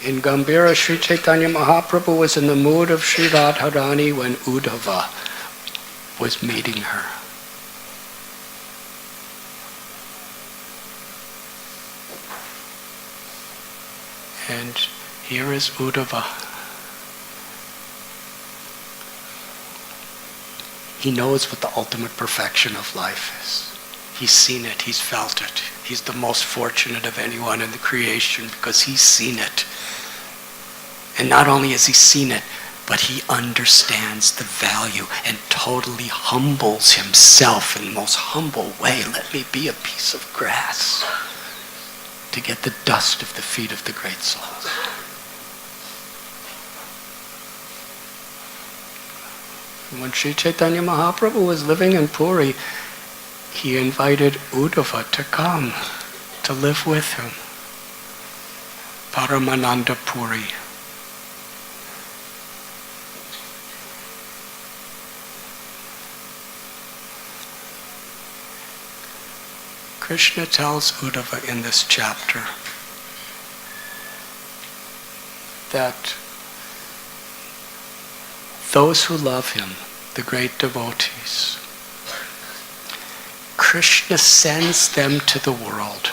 In Gambhira, Sri Chaitanya Mahaprabhu was in the mood of Sri Radharani when Uddhava was meeting her. And here is Uddhava. He knows what the ultimate perfection of life is. He's seen it, he's felt it. He's the most fortunate of anyone in the creation because he's seen it. And not only has he seen it, but he understands the value and totally humbles himself in the most humble way. Let me be a piece of grass to get the dust of the feet of the great souls. When Sri Chaitanya Mahaprabhu was living in Puri, he invited Uddhava to come to live with him. Paramananda Puri. Krishna tells Uddhava in this chapter that those who love him, the great devotees, Krishna sends them to the world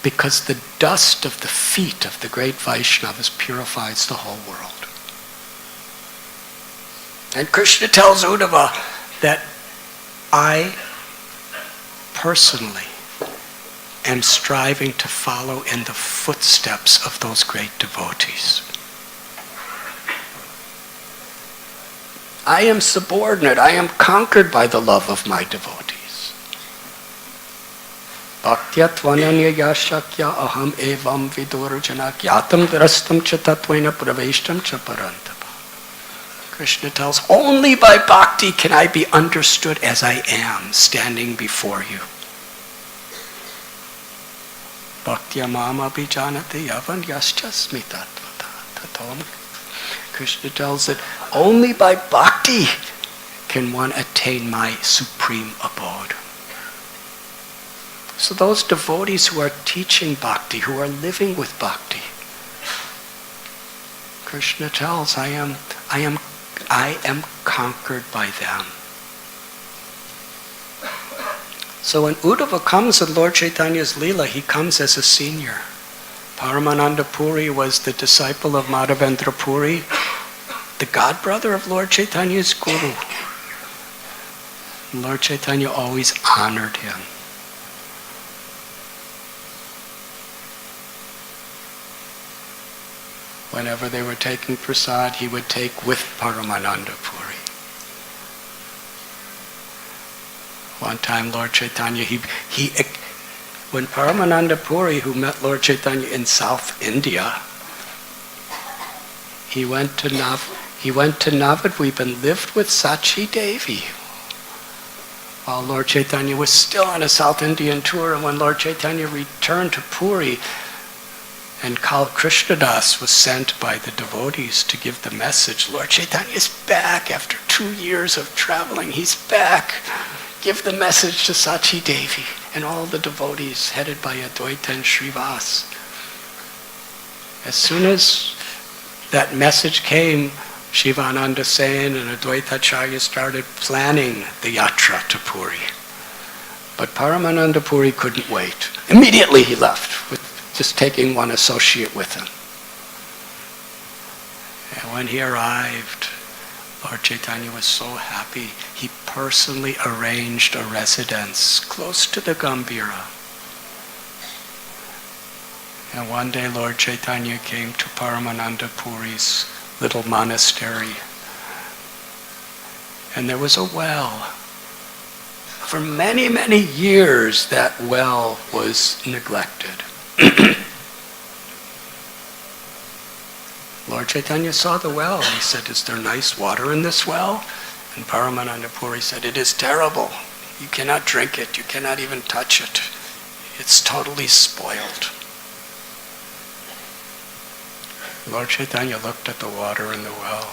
because the dust of the feet of the great Vaishnavas purifies the whole world. And Krishna tells Uddhava that I personally am striving to follow in the footsteps of those great devotees. I am subordinate. I am conquered by the love of my devotees. Bhaktya tvananya yashakya aham evam vidurjana gyatam drastam cha tatvena praveshtam cha parantapa. Krishna tells, only by bhakti can I be understood as I am standing before you. Bhaktya mama bijanati yavan yaschasmi tatvata tatom. Krishna tells that only by bhakti can one attain my supreme abode. So those devotees who are teaching bhakti, who are living with bhakti, Krishna tells, I am conquered by them. So when Uddhava comes in Lord Chaitanya's Leela, he comes as a senior. Paramananda Puri was the disciple of Madhavendra Puri, the godbrother of Lord Chaitanya's guru. Lord Chaitanya always honored him. Whenever they were taking prasad, he would take with Paramananda Puri. One time Lord Chaitanya, when Paramananda Puri, who met Lord Chaitanya in South India, he went to Navadvip and lived with Sachi Devi while Lord Chaitanya was still on a South Indian tour. And when Lord Chaitanya returned to Puri, and Kal Krishnadas was sent by the devotees to give the message, Lord Chaitanya is back after 2 years of traveling. He's back. Give the message to Sachi Devi. And all the devotees headed by Advaita and Srivas. As soon as that message came, Shivananda Sen and Advaita Acharya started planning the yatra to Puri. But Paramananda Puri couldn't wait. Immediately he left, with just taking one associate with him. And when he arrived, Lord Chaitanya was so happy, he personally arranged a residence close to the Gambhira. And one day Lord Chaitanya came to Paramananda Puri's little monastery. And there was a well. For many, many years that well was neglected. Lord Chaitanya saw the well. He said, is there nice water in this well? And Paramananda Puri said, it is terrible. You cannot drink it. You cannot even touch it. It's totally spoiled. Lord Chaitanya looked at the water in the well.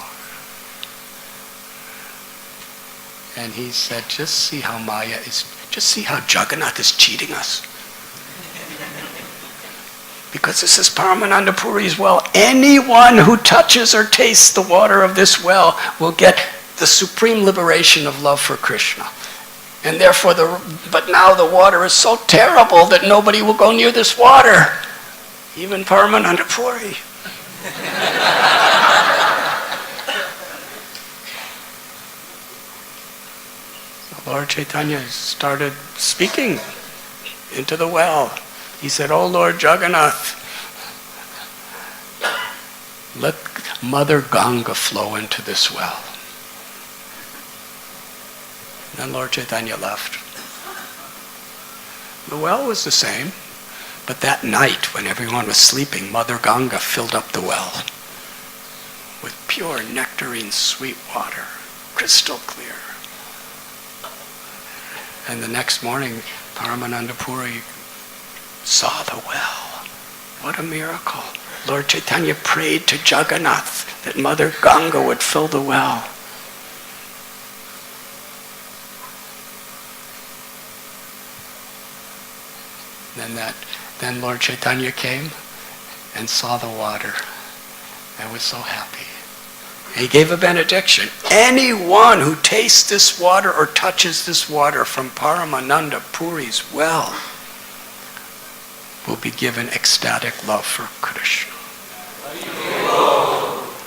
And he said, just see how Jagannath is cheating us. Because this is Paramananda Puri's well. Anyone who touches or tastes the water of this well will get the supreme liberation of love for Krishna. And therefore, but now the water is so terrible that nobody will go near this water. Even Paramananda Puri. Lord Chaitanya started speaking into the well. He said, "Oh Lord Jagannath, let Mother Ganga flow into this well." Then Lord Chaitanya left. The well was the same, but that night when everyone was sleeping, Mother Ganga filled up the well with pure nectarine sweet water, crystal clear. And the next morning, Paramananda Puri saw the well. What a miracle. Lord Chaitanya prayed to Jagannath that Mother Ganga would fill the well. Then Lord Chaitanya came and saw the water and was so happy. He gave a benediction. Anyone who tastes this water or touches this water from Paramananda Puri's well will be given ecstatic love for Krishna.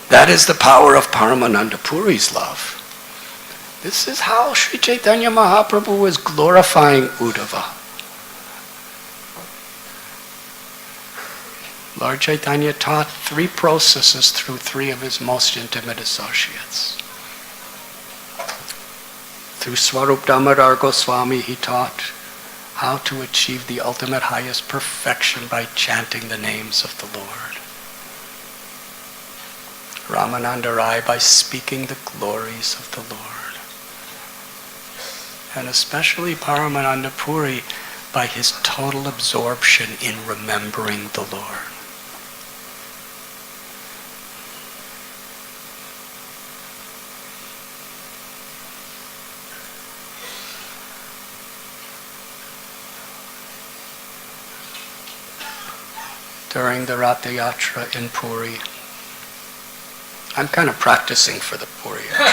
That is the power of Paramananda Puri's love. This is how Sri Chaitanya Mahaprabhu was glorifying Uddhava. Lord Chaitanya taught 3 processes through 3 of his most intimate associates. Through Swarup Damodar Goswami, he taught how to achieve the ultimate highest perfection by chanting the names of the Lord. Ramananda Rai by speaking the glories of the Lord. And especially Paramananda Puri by his total absorption in remembering the Lord. During the Ratha Yatra in Puri, I'm kind of practicing for the Puri Yatra.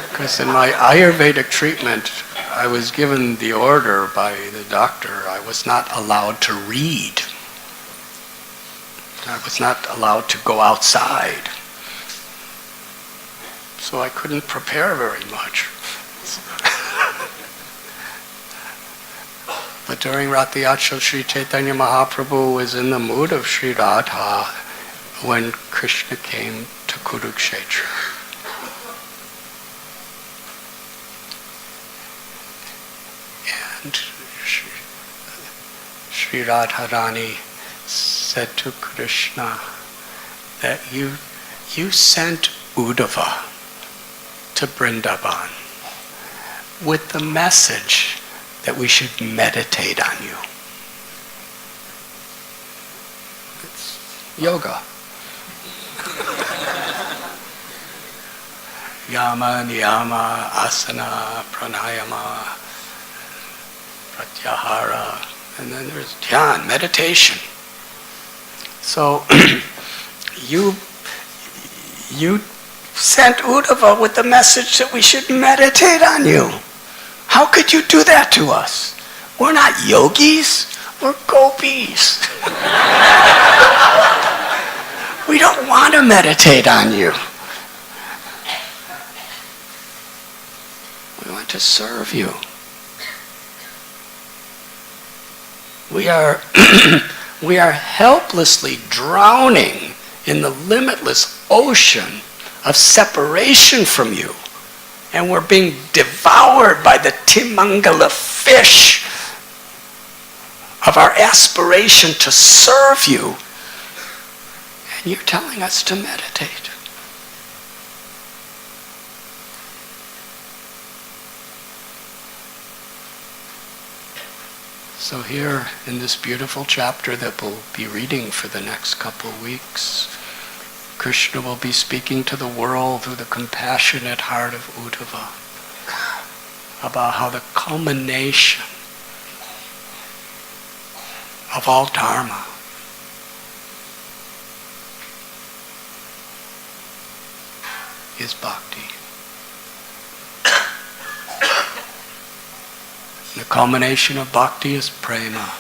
Because in my Ayurvedic treatment, I was given the order by the doctor, I was not allowed to read. I was not allowed to go outside. So I couldn't prepare very much. But during Ratha Yatra, Sri Chaitanya Mahaprabhu was in the mood of Sri Radha when Krishna came to Kurukshetra. And Sri Radharani said to Krishna that you sent Uddhava to Vrindavan with the message that we should meditate on you. It's yoga. Yama, niyama, asana, pranayama, pratyahara, and then there's dhyan, meditation. So you sent Uddhava with the message that we should meditate on you. How could you do that to us? We're not yogis, we're gopis. We don't want to meditate on you. We want to serve you. We are helplessly drowning in the limitless ocean of separation from you. And we're being devoured by the Timangala fish of our aspiration to serve you. And you're telling us to meditate. So here in this beautiful chapter that we'll be reading for the next couple of weeks, Krishna will be speaking to the world through the compassionate heart of Uddhava about how the culmination of all dharma is bhakti. The culmination of bhakti is prema,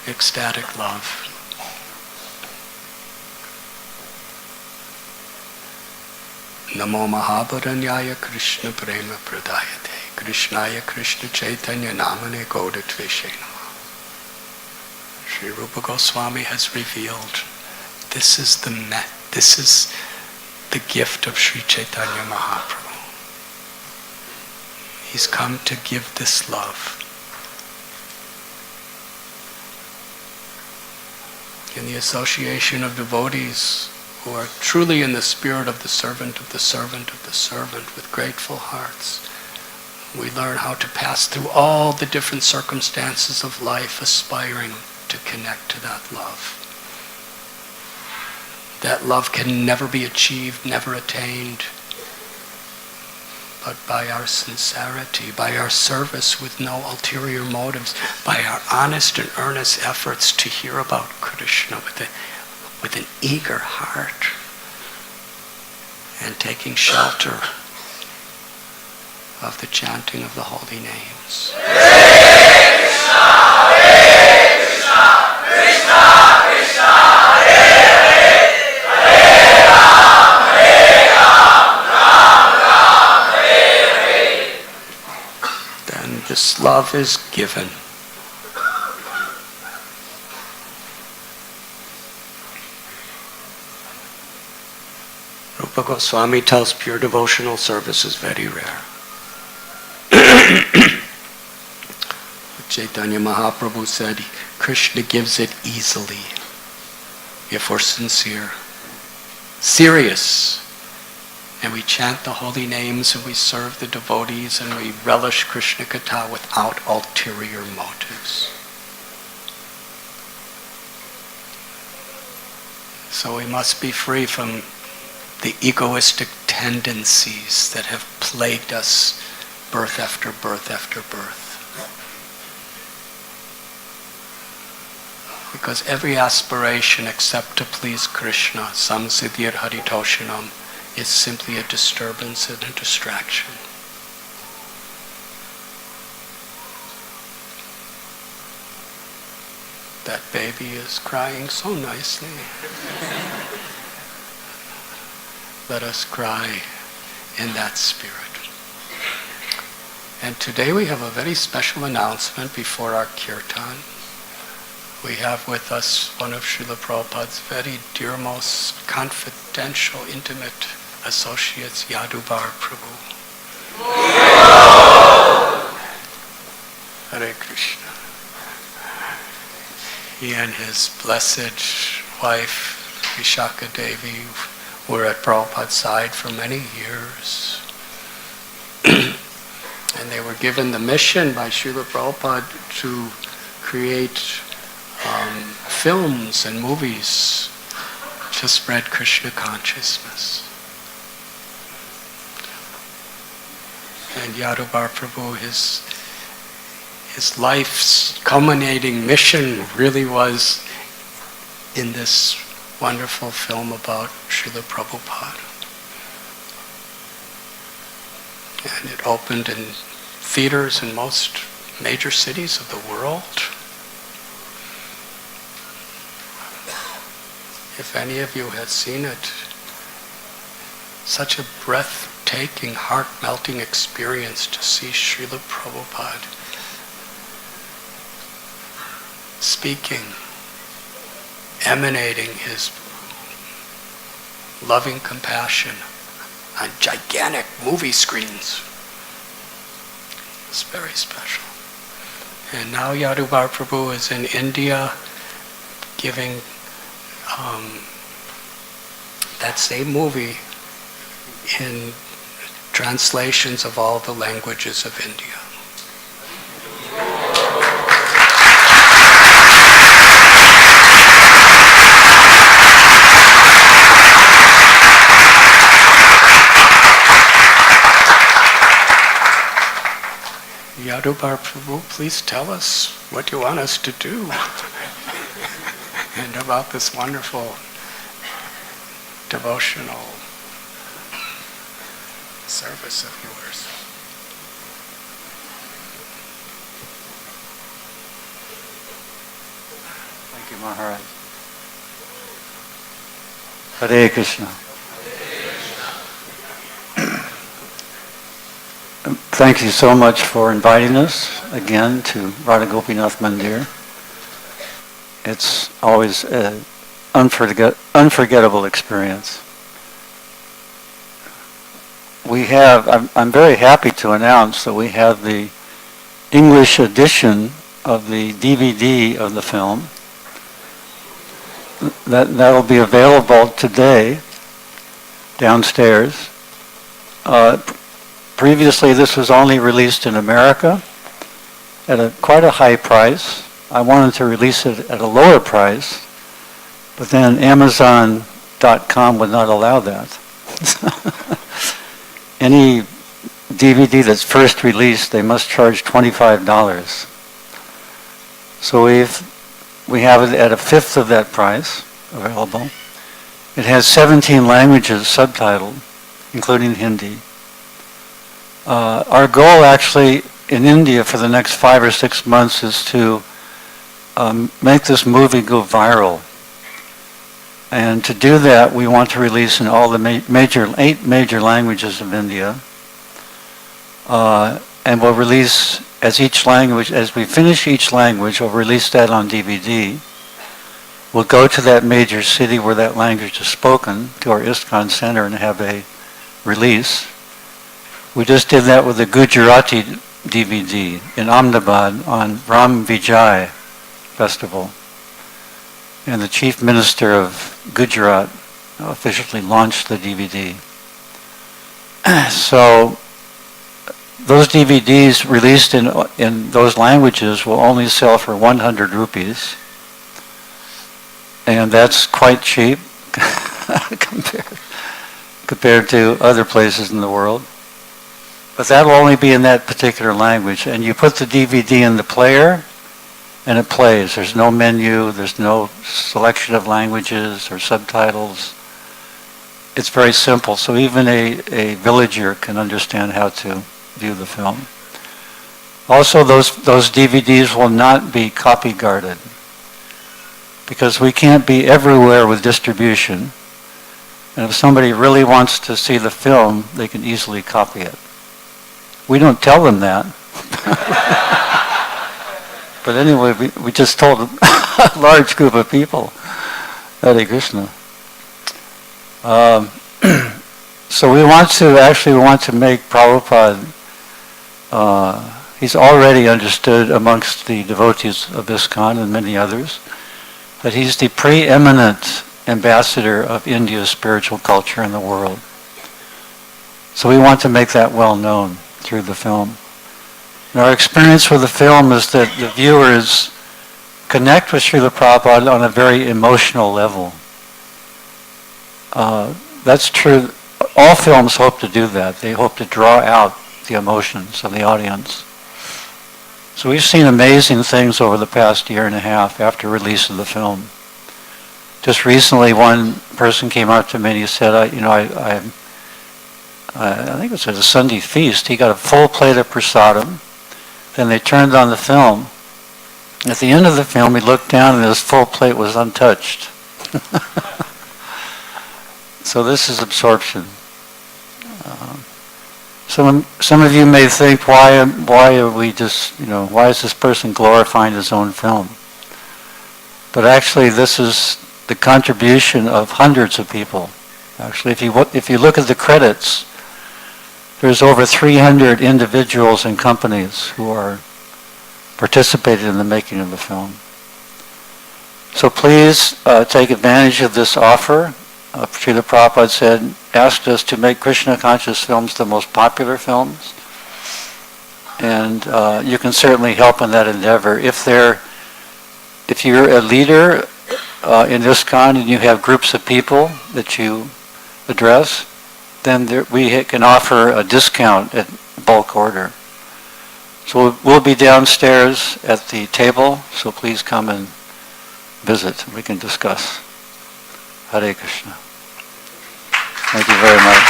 ecstatic love. Namo Mahabharanyaya Krishna Prema Pradayate Krishnaya Krishna Chaitanya Namane Godatveshe Namah. Sri Rupa Goswami has revealed this is the gift of Sri Chaitanya Mahaprabhu. He's come to give this love. In the association of devotees who are truly in the spirit of the servant of the servant of the servant with grateful hearts, we learn how to pass through all the different circumstances of life aspiring to connect to that love. That love can never be achieved, never attained, but by our sincerity, by our service with no ulterior motives, by our honest and earnest efforts to hear about Krishna with an eager heart and taking shelter of the chanting of the holy names. Hare Krishna, Hare Krishna, Krishna Krishna, Hare Hare, Hare Ram, Hare Ram, Ram Ram, Hare Hare. Then this love is given. Rupa Goswami tells pure devotional service is very rare. Chaitanya Mahaprabhu said, Krishna gives it easily if we're sincere, serious, and we chant the holy names and we serve the devotees and we relish Krishna Katha without ulterior motives. So we must be free from the egoistic tendencies that have plagued us birth after birth after birth. Because every aspiration except to please Krishna, samsiddhir haritoshanam, is simply a disturbance and a distraction. That baby is crying so nicely. Let us cry in that spirit. And today we have a very special announcement before our kirtan. We have with us one of Srila Prabhupada's very dearmost, confidential, intimate associates, Yadubar Prabhu. Hare Krishna. He and his blessed wife, Vishaka Devi, were at Prabhupada's side for many years. And they were given the mission by Srila Prabhupada to create films and movies to spread Krishna consciousness. And Yadubar Prabhu, his life's culminating mission really was in this wonderful film about Srila Prabhupada. And it opened in theaters in most major cities of the world. If any of you had seen it, such a breathtaking, heart-melting experience to see Srila Prabhupada speaking, emanating his loving compassion on gigantic movie screens. It's very special. And now Yadubar Prabhu is in India giving that same movie in translations of all the languages of India. Yadubar Prabhu, please tell us what you want us to do and about this wonderful devotional service of yours. Thank you, Maharaj. Hare Krishna. Thank you so much for inviting us again to Radha Gopinath Mandir. It's always an unforgettable experience. I'm very happy to announce that we have the English edition of the DVD of the film. That'll be available today downstairs. Previously, this was only released in America at quite a high price. I wanted to release it at a lower price, but then Amazon.com would not allow that. Any DVD that's first released, they must charge $25. So we have it at a fifth of that price available. It has 17 languages subtitled, including Hindi. Our goal actually in India for the next 5 or 6 months is to make this movie go viral. And to do that, we want to release in all the 8 major languages of India. And we'll release as we finish each language, we'll release that on DVD. We'll go to that major city where that language is spoken, to our ISKCON center, and have a release. We just did that with the Gujarati DVD in Ahmedabad on Ram Vijay Festival. And the Chief Minister of Gujarat officially launched the DVD. So those DVDs released in those languages will only sell for 100 rupees. And that's quite cheap compared to other places in the world. But that'll only be in that particular language. And you put the DVD in the player, and it plays. There's no menu, there's no selection of languages or subtitles. It's very simple, so even a villager can understand how to view the film. Also, those DVDs will not be copy guarded, because we can't be everywhere with distribution. And if somebody really wants to see the film, they can easily copy it. We don't tell them that. But anyway, we just told a large group of people. Hare Krishna. So we want to make Prabhupada, he's already understood amongst the devotees of ISKCON and many others, that he's the preeminent ambassador of India's spiritual culture in the world. So we want to make that well known through the film. And our experience with the film is that the viewers connect with Srila Prabhupada on a very emotional level. That's true. All films hope to do that. They hope to draw out the emotions of the audience. So we've seen amazing things over the past year and a half after release of the film. Just recently, one person came up to me and he said, I think it was at a Sunday feast, he got a full plate of prasadam. Then they turned on the film. At the end of the film, he looked down and his full plate was untouched. So this is absorption. Some of you may think, why are we just, why is this person glorifying his own film? But actually, this is the contribution of hundreds of people. Actually, if you look at the credits, There's over 300 individuals and companies who are participated in the making of the film. So please take advantage of this offer. Srila Prabhupada said, asked us to make Krishna conscious films the most popular films. And you can certainly help in that endeavor. If you're a leader in ISKCON and you have groups of people that you address, then we can offer a discount at bulk order. So we'll be downstairs at the table, so please come and visit. We can discuss. Hare Krishna. Thank you very much.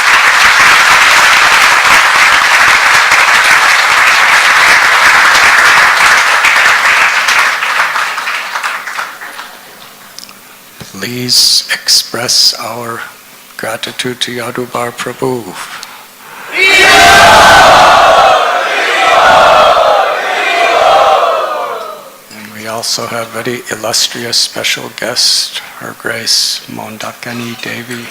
Please express our gratitude to Yadubar Prabhu. And we also have very illustrious special guest, Her Grace Mondakini Devi.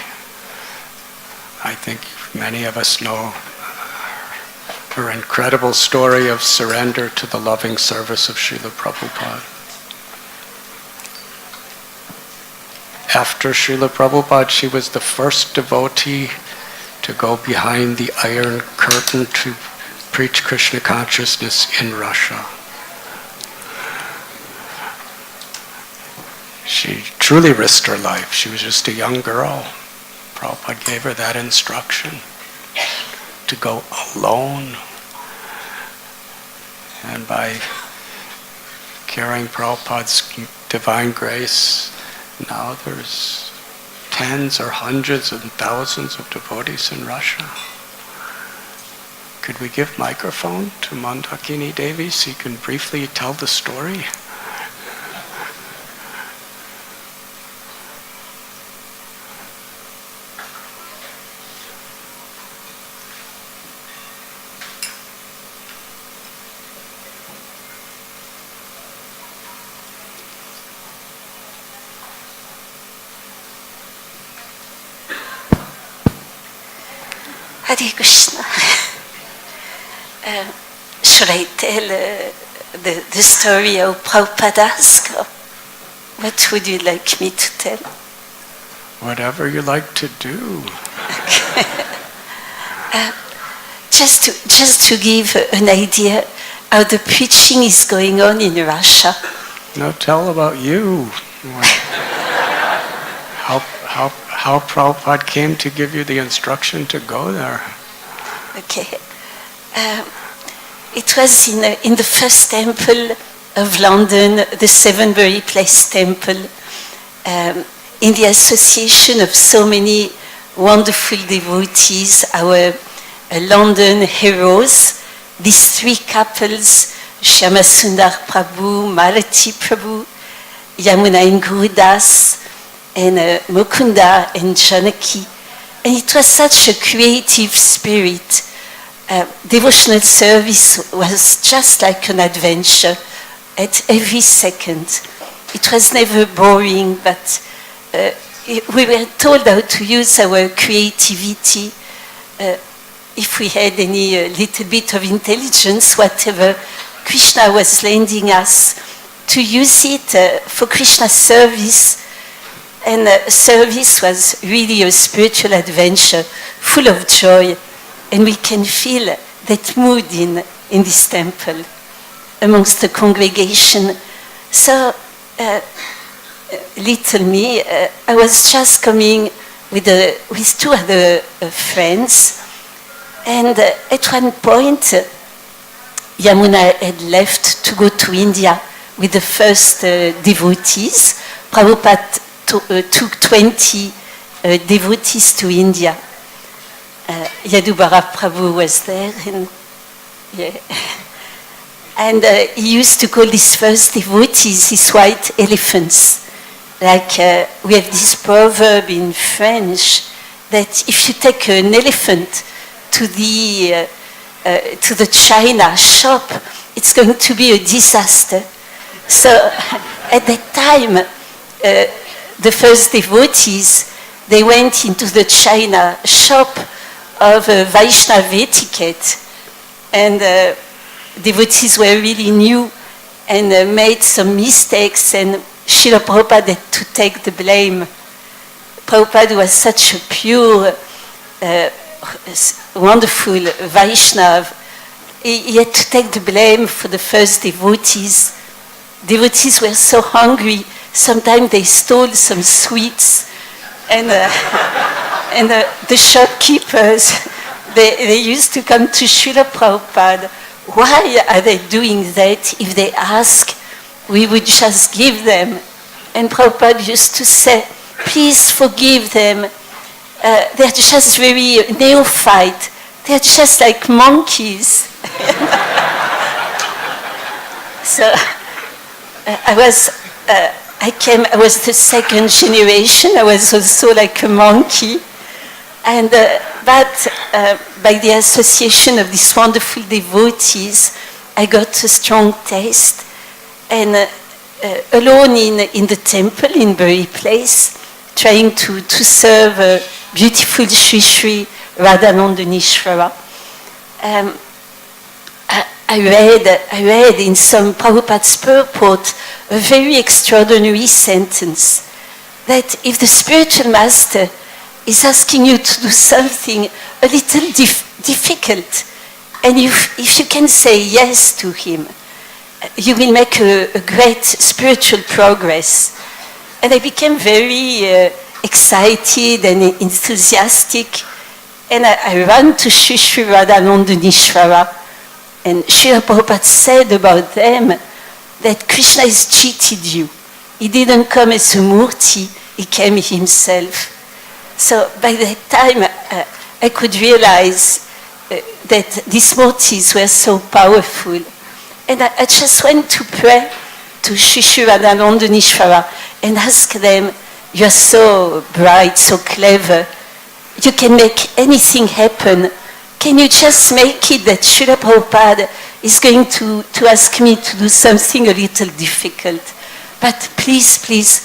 I think many of us know her incredible story of surrender to the loving service of Srila Prabhupada. After Srila Prabhupada, she was the first devotee to go behind the Iron Curtain to preach Krishna consciousness in Russia. She truly risked her life. She was just a young girl. Prabhupada gave her that instruction to go alone. And by carrying Prabhupada's divine grace, now there's tens or hundreds and thousands of devotees in Russia. Could we give microphone to Mandakini Devi so you can briefly tell the story? Hare Krishna. Should I tell the story of Prabhupada's? What would you like me to tell? Whatever you like to do. Okay. Just to give an idea how the preaching is going on in Russia. Now tell about you. How Prabhupada came to give you the instruction to go there. Okay. It was in the first temple of London, the Sevenbury Place Temple, in the association of so many wonderful devotees, our London heroes, these three couples, Shyamasundar Prabhu, Malati Prabhu, Yamuna and Gurudas, and Mukunda and Janaki. And it was such a creative spirit. Devotional service was just like an adventure at every second. It was never boring, but we were told how to use our creativity. If we had any little bit of intelligence, whatever, Krishna was lending us to use it for Krishna service. And service was really a spiritual adventure, full of joy. And we can feel that mood in this temple, amongst the congregation. So, little me, I was just coming with two other friends. And at one point, Yamuna had left to go to India with the first devotees. Prabhupada took 20 devotees to India. Yadubara Prabhu was there, and he used to call these first devotees his white elephants. Like we have this proverb in French that if you take an elephant to the China shop, it's going to be a disaster. So at that time, the first devotees, they went into the China shop of Vaishnava etiquette. And devotees were really new and made some mistakes, and Srila Prabhupada had to take the blame. Prabhupada was such a pure, wonderful Vaishnava. He had to take the blame for the first devotees. Devotees were so hungry, sometimes they stole some sweets, and the shopkeepers, they used to come to Srila Prabhupada. Why are they doing that? If they ask, we would just give them. And Prabhupada used to say, please forgive them. They're just very neophyte. They're just like monkeys. So I was the second generation. I was also like a monkey. And but by the association of these wonderful devotees, I got a strong taste. And alone in the temple in Bury Place, trying to serve beautiful Sri Radhanatha Swami. I read in some Prabhupada's purport a very extraordinary sentence, that if the spiritual master is asking you to do something a little difficult, and if you can say yes to him, you will make a great spiritual progress. And I became very excited and enthusiastic, and I ran to Sri Radhanatha Swami. And Srila Prabhupada said about them that Krishna has cheated you. He didn't come as a murti, he came himself. So by that time, I could realize that these murtis were so powerful. And I just went to pray to Sri Radhanatha Swami and ask them, you're so bright, so clever, you can make anything happen. Can you just make it that Srila Prabhupada is going to ask me to do something a little difficult? But please, please,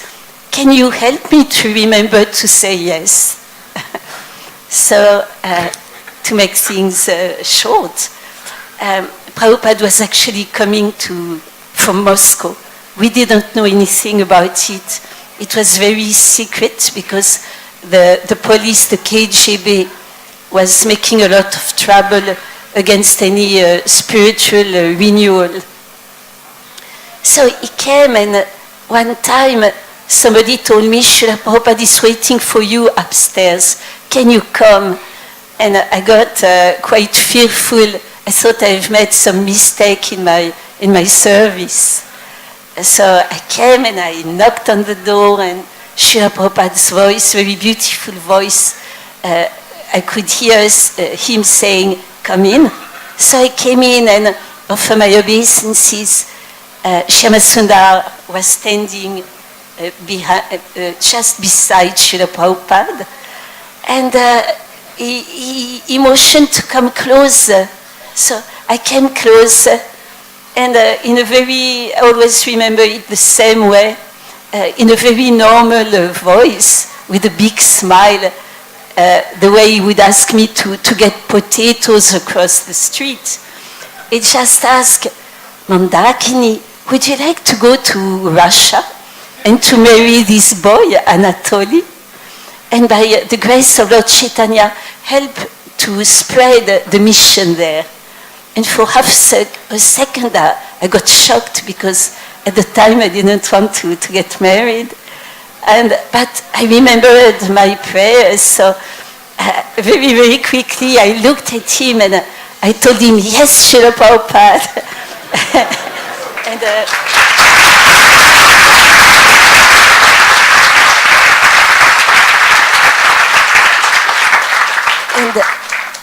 can you help me to remember to say yes? So, to make things short, Prabhupada was actually coming from Moscow. We didn't know anything about it. It was very secret because the police, the KGB, was making a lot of trouble against any spiritual renewal. So he came, and one time somebody told me, Srila Prabhupada is waiting for you upstairs. Can you come? And I got quite fearful. I thought I've made some mistake in my service. So I came and I knocked on the door, and Srila Prabhupada's voice, very beautiful voice, I could hear him saying, come in. So I came in and offered my obeisances. Shyamasundar was standing just beside Srila Prabhupada. And he motioned to come closer. So I came closer. And in a very, I always remember it the same way, in a very normal voice, with a big smile, the way he would ask me to get potatoes across the street. He just asked, Mandakini, would you like to go to Russia and to marry this boy, Anatoly? And by the grace of Lord Chaitanya, help to spread the mission there. And for half a second, I got shocked because at the time I didn't want to get married. But I remembered my prayers, so very, very quickly I looked at him and I told him, yes, Srila Prabhupada.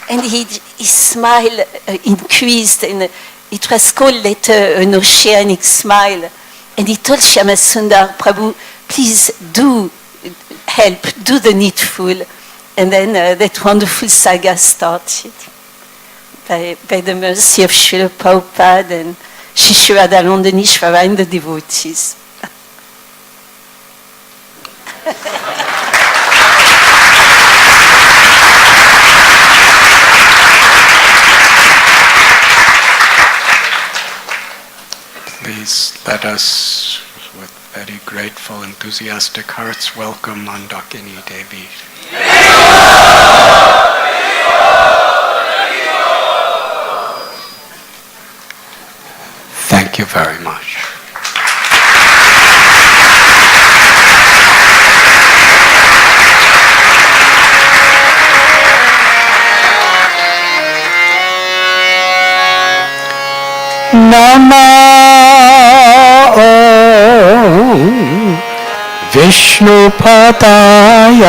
And his smile increased, and it was called later an oceanic smile. And he told Shyamasundar, Prabhu, please do help, do the needful. And then that wonderful saga started by the mercy of Srila Prabhupada and Shri Radhanatha Swami and the devotees. Let us, with very grateful, enthusiastic hearts, welcome Mandakini Devi. Thank you very much. Namo Vishnu Padaya